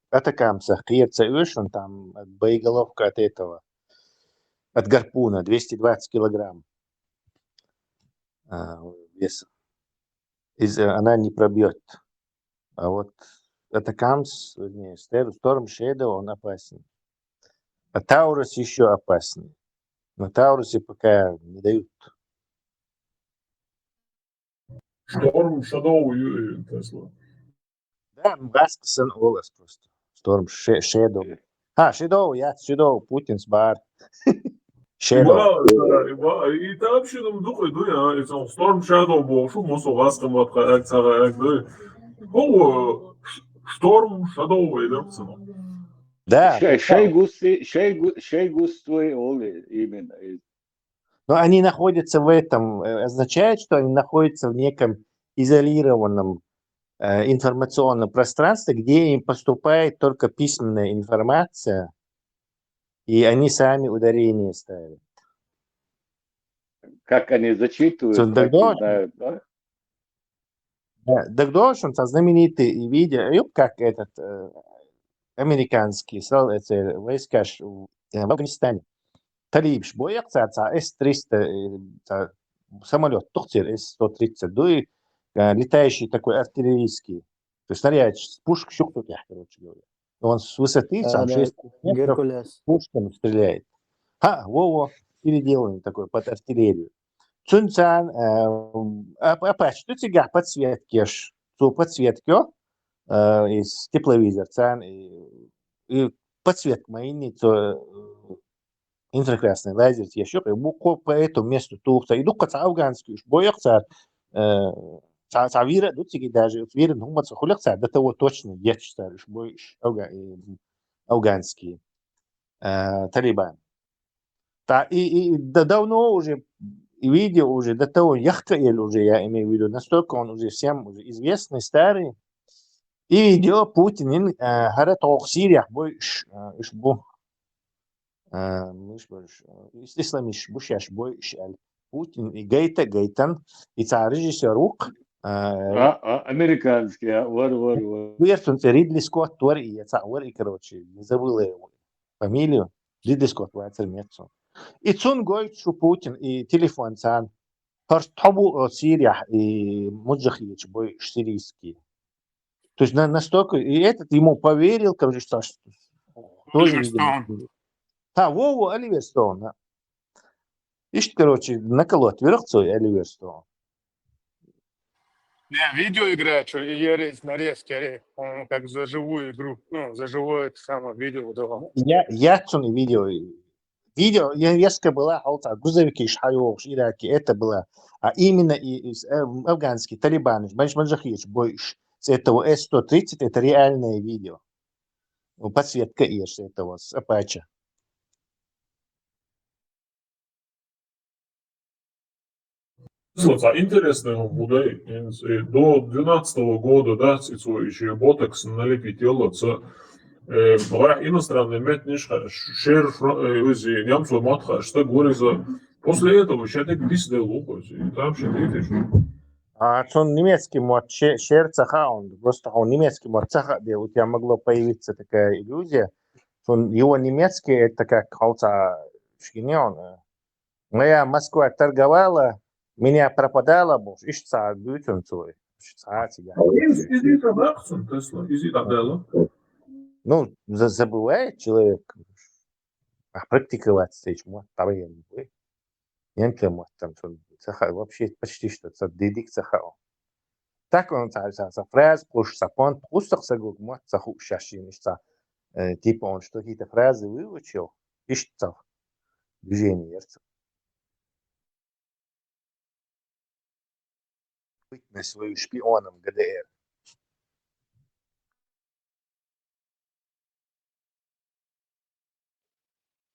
Атакамса, Кьерца Юшин, там боеголовка от этого, от гарпуна, 220 килограмм веса. Она не пробьет. А вот Атакамс, Storm Shadow, он опасен. А Таурус еще опаснее. На Таурусе пока не дают. Storm Shadow, Тесла. Да, Басксон Олас просто. Storm Shadow. Shadow, Путин's бар. Shadow. И там вообще там духой, это Storm Shadow был, что мусор васком отправить, Storm Shadow, да. Шейгустой Оли именно. Но они находятся в этом, означает, что они находятся в неком изолированном информационном пространстве, где им поступает только письменная информация, и они сами ударения ставят. Как они зачитывают, как не знают, да? Дагдошин, знаменитый видео, как этот американский войска в Афганистане. Талибш бояться С-300 самолет, Тухцер С-130, летающий такой артиллерийский, то есть снаряд с пушек, короче говоря. Он с высоты 6 метров пушками стреляет. Переделанный такой под артиллерию. Цунцан, опять, что тебя подсветки, из тепловизор, и подсветка моей, инфракрасный лазер, еще по этому месту тухта. Иду к афганскому, бояться, Савира, даже уверен, до того точно, я считаю, что афганские талибан. И давно уже, видео уже, до того, Яхкаэль уже, я имею в виду, настолько он уже всем уже известный, старый. И видео Путин, Харатох, Сирия, исламиш, бушаш, Путин, и Гейтан, и режиссер Рук, американский, Вертунце Ридли Скотт, и короче, не забыла его. фамилию, дидискот вайцер мецо. И цун гойт шу Путин, и телефон сан. Фарс табу Сирия и муджахич бой сирийский. То есть настолько, и этот ему поверил, короче, что тоже, видимо. Вову Оливерстоун, да. Ишь, короче, наколот верхцой Оливерстоун. Не, видео играет, что я нарезки, он как за живую игру, ну, за живое это самое видео давал. Я цуни видео. Видео, если была грузовики шхайов, ираки, это было. А именно афганский талибан, Манджахич, бойш, с этого С-130, это реальное видео. Подсветка ешь этого, с Апача. Слушай, интересно буде до 12 года, да, еще ботокс налепить делаться. Бая иностранный метниш, шер, узи, нямсу матха, что говорит за. После этого щадек дисде лухози, там щадек. А он немецкий мод шерцаха, просто он немецкий мод цаха, где у тебя могло появиться такая иллюзия, что его немецкий это как холца шкинеон. Моя Москва торговала, меня пропадала, боже, ищ царь бютен свой, царь тебя. Изи там акцент, Тесла, изи там дело. Ну, забывает человек, а практиковать встречу, может, тарелку, немцы, может, там, вообще почти что, дидик цахал. Так он за фраз, пуш сапон, пустых сагук, может, заху шашин, типа он что какие-то фразы выучил, ищется движение. Быть на свою шпионом ГДР.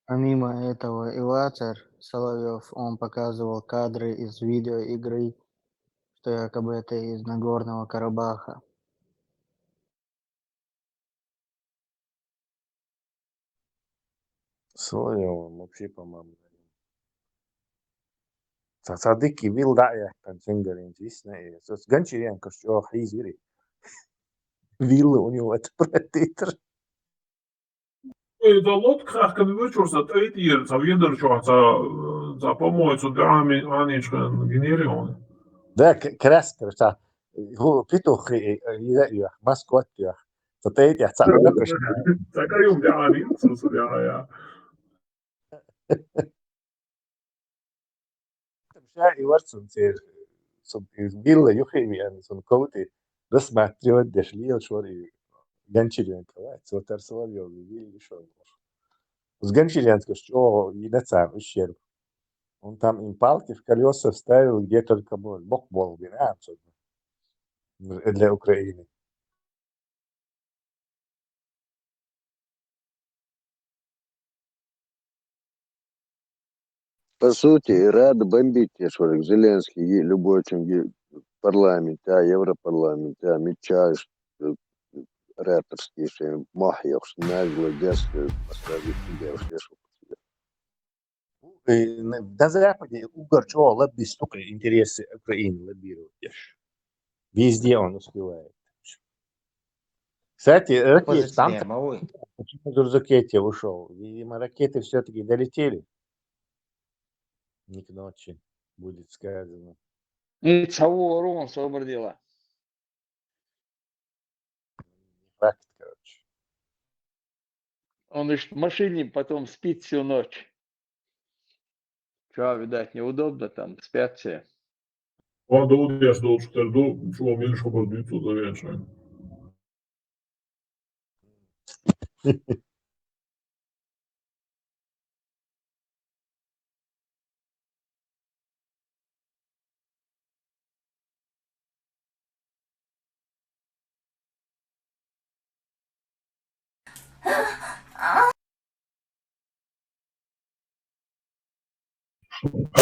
Помимо этого, Илацер Соловьев, он показывал кадры из видеоигры, что якобы это из Нагорного Карабаха. Соловьев вообще, по-моему. Садыки вил да я консенгарин здесь, с Гончаренко, что хизири. Вилла у него это протейтер. Да лот крах kan vi vurčos at eitier sa viendarčos za pomoć od aničkan generion. Да, краска, هو بيتوخ يلاقي ماسكوت يا فتايت يا صاحبي نقش Takayum de ani sus ya. شاي ورسن سير سن بيلا يخيمي يعني سن كوتي رسمة تريود دشليل شوري جنشيلين كوات سو ترسول يو بيل شو с Гончаренко, что и на сам ущерб. Он там им палки в колеса вставил, где только был. Бог был для Украины. По сути, рад бомбить, что Зеленский, любой чем парламент, Европарламент, мечаешь, рэперские, что махьев, нагло, детство, поставить тебя, что На Западе Угорчова лоббист столько интересы Украины лоббирует. Везде он успевает. Кстати, ракеты, почему из ракеты ушел? Видимо, ракеты все-таки долетели. Не к ночи, будет сказано. И цаву рон свободила. Факт, короче. Он лишь в машине потом спит всю ночь. Что, видать, неудобно там, спят все. Он долгияш долчуктерду чуо мелиш хобар дүйцу да веншайн.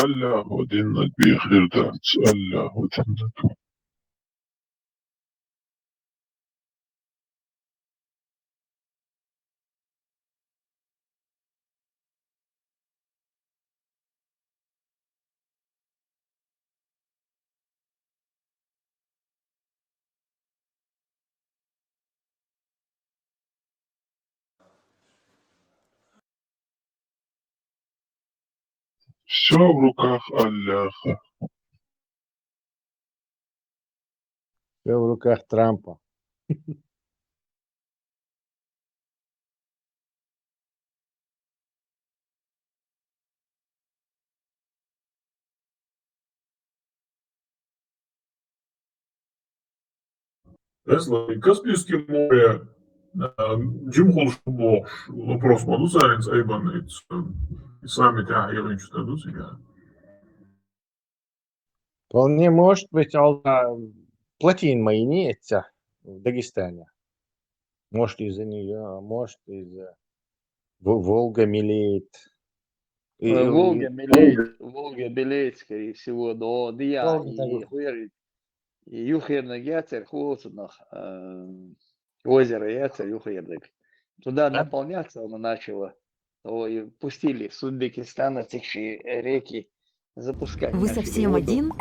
الله دينك بخير دات الله دينك Все в руках Аллаха. Все в руках Трампа. Тесла и Каспийское море. Джим Холшбош. Вопрос Мадусаринс Эйбан. И сами тягиваем что-то себя. Вполне может быть, плотин мои нет в Дагестане. Может из-за нее, может из-за Волга мелеет. Волга белеет, скорее всего, до Дия и Хуерит. И Юхерна Яцер, Хуоцунах, озеро Яцер, Юхердек. Туда наполняться оно начало, то и пустили с Узбекистана текшие реки запускать. Вы совсем один?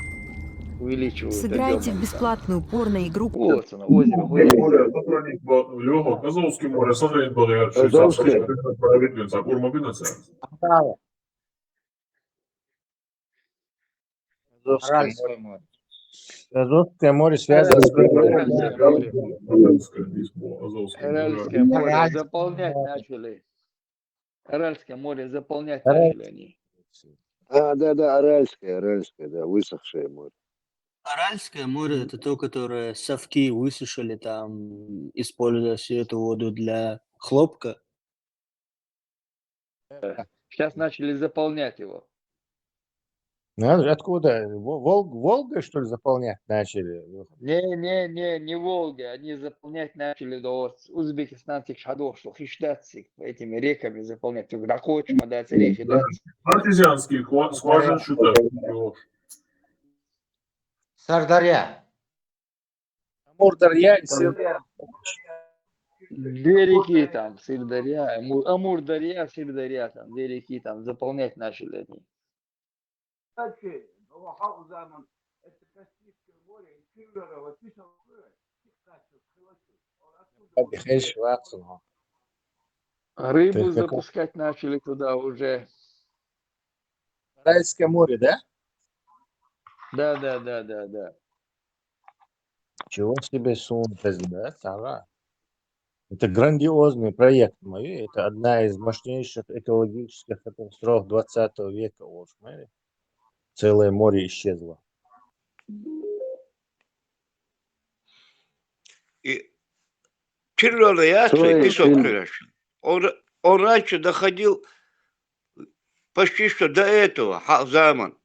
Увеличивают. Сыграйте в бесплатную порно-игру. Вот оно, озеро Хуерит. Лёха, Азовское море, сохранить благодаря швейцарскому правительству, а Урмабинация. Аральское море. Азовское море связано с Аральское море заполнять начали. Аральское море заполнять начали они. Да, Аральское, да, высохшее море. Аральское море — это то, которое совки высушили, там, используя всю эту воду для хлопка. Сейчас начали заполнять его. Откуда? Волга, что ли, заполнять начали? Не Волга. Они заполнять начали до узбекистанских шадов, что хиштатцы этими реками заполнять. Гракоч, Мадацери, Хидатцы. Артезианский скважин шутер. Сардарья. Амурдарья. Две реки там, Сырдарья, Амурдарья, Сырдарья, там, две реки там заполнять начали они. Рыбу запускать начали туда уже. Аральское море, да? Да. Чего себе сунтез, да, Сара? Это грандиозный проект мой. Это одна из мощнейших экологических катастроф 20 века. Вот, смотри. Целое море исчезло. Червёный ястреб, песок превращен. Он раньше доходил почти что до этого, Халзаман.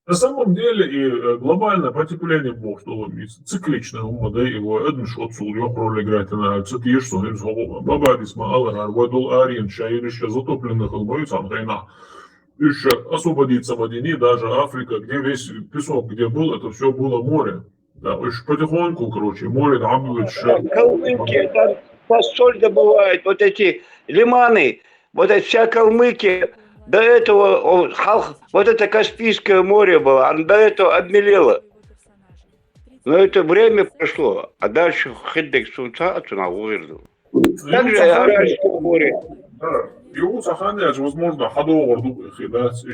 На самом деле и глобальное потепление было цикличное умода его однш отсул проиграть на цитиш что им зло бабадис маалар водол арин шаирища затопленных албоицам гайна еще освободиться Мадини, даже Африка, где весь песок, где был, это все было море. Да, уж потихоньку, короче, море там Калмыкия, там соль добывают, вот эти лиманы, вот эта вся Калмыкия. До этого вот это Каспийское море было, оно до этого обмелело. Но это время прошло, а дальше Хиддек Сунца отсюда вывернул. Также Аральское море. Да, его сохранять, возможно, ходовар хидать,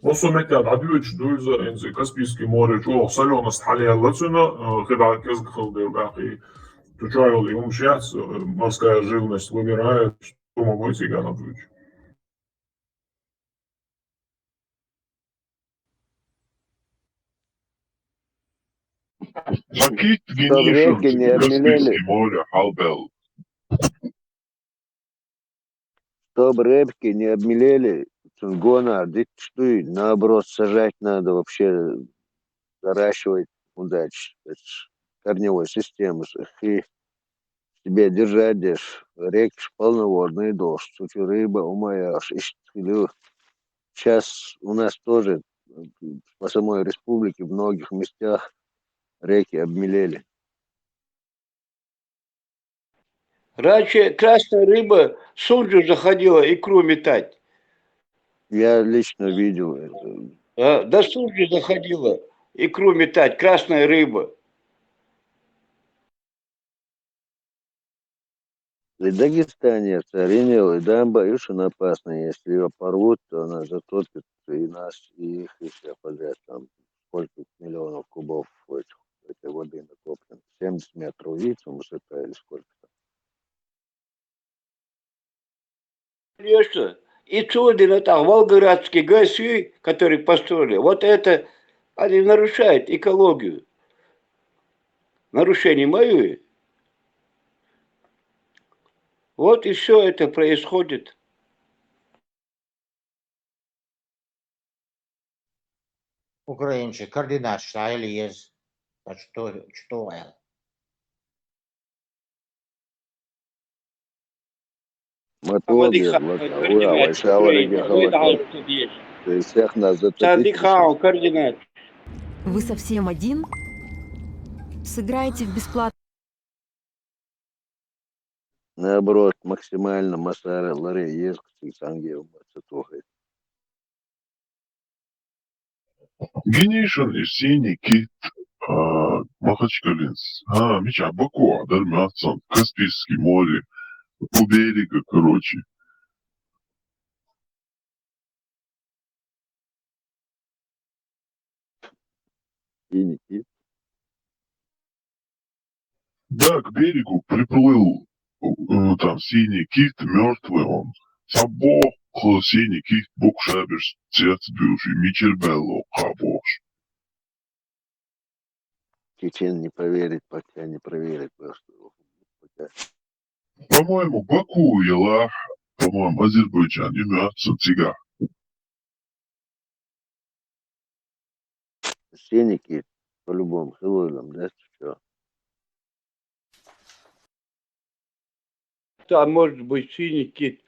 وصمت عدوش دوزة إنزي كاسبيسكي موري جو صلون استحاليا لاتسونا خدع كزك خلدي باقي تجايل يوم شيعت ماسكا живность вымирает, что могу идти гадать. Макит Венишин, не обмелели. Море, Халбел. Чтобы репки не обмелели, Цунгона, дичтуй, наоборот, сажать надо вообще, заращивать удачи, корневой системы, и себе держать здесь, реки полноводный дождь, сучу рыба, умояш, сейчас у нас тоже по самой республике в многих местах реки обмелели. Раньше красная рыба Сунджу заходила икру метать. Я лично видел это. До Сунджу заходила икру метать, красная рыба. В Дагестане царинил, и дамба, и очень опасно. Если ее порвут, то она затопит и нас, и их, и все подряд. Там сколько миллионов кубов этой воды накоплено. 70 метров, видите, высота или сколько-то. Конечно. И Чудина, там, Волгоградский ГАСЮ, который построили, вот это, они нарушают экологию. Нарушение мое. Вот и все это происходит. Ukrainci координат шайли есть. Что это? Матоги, Латаура, Вайшава, Региахалака. То есть всех нас затопить. Координат. Вы совсем один? Сыграете в бесплатно. Наоборот, максимально Масара, Ларе, Езк, Цангел, Мацатухай. Генишин и синий кит Махачкалинс. Мича Баку, Дармятсан, Каспийский море, у берега, короче. Синий кит. Да, к берегу приплыл там синий кит, мертвый он. Сабох, синий кит, букшабиш, цвет бюши, мичербелло, кабош. Чечен не поверит, пока не проверит просто. По-моему, Баку, Ялах, по-моему, Азербайджан, Юмятсан, Цига. Синий кит, по-любому, Хилойлом, да, что? Там может быть синий кит.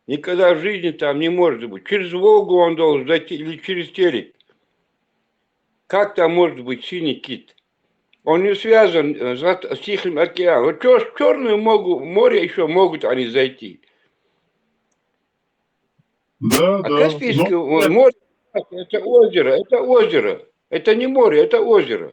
Никогда в жизни там не может быть. Через Волгу он должен зайти или через Терек. Как там может быть синий кит? Он не связан с Тихим океаном. Вот что, в Черное море еще могут они зайти. Да, а Каспийское море это озеро. Это не море, это озеро.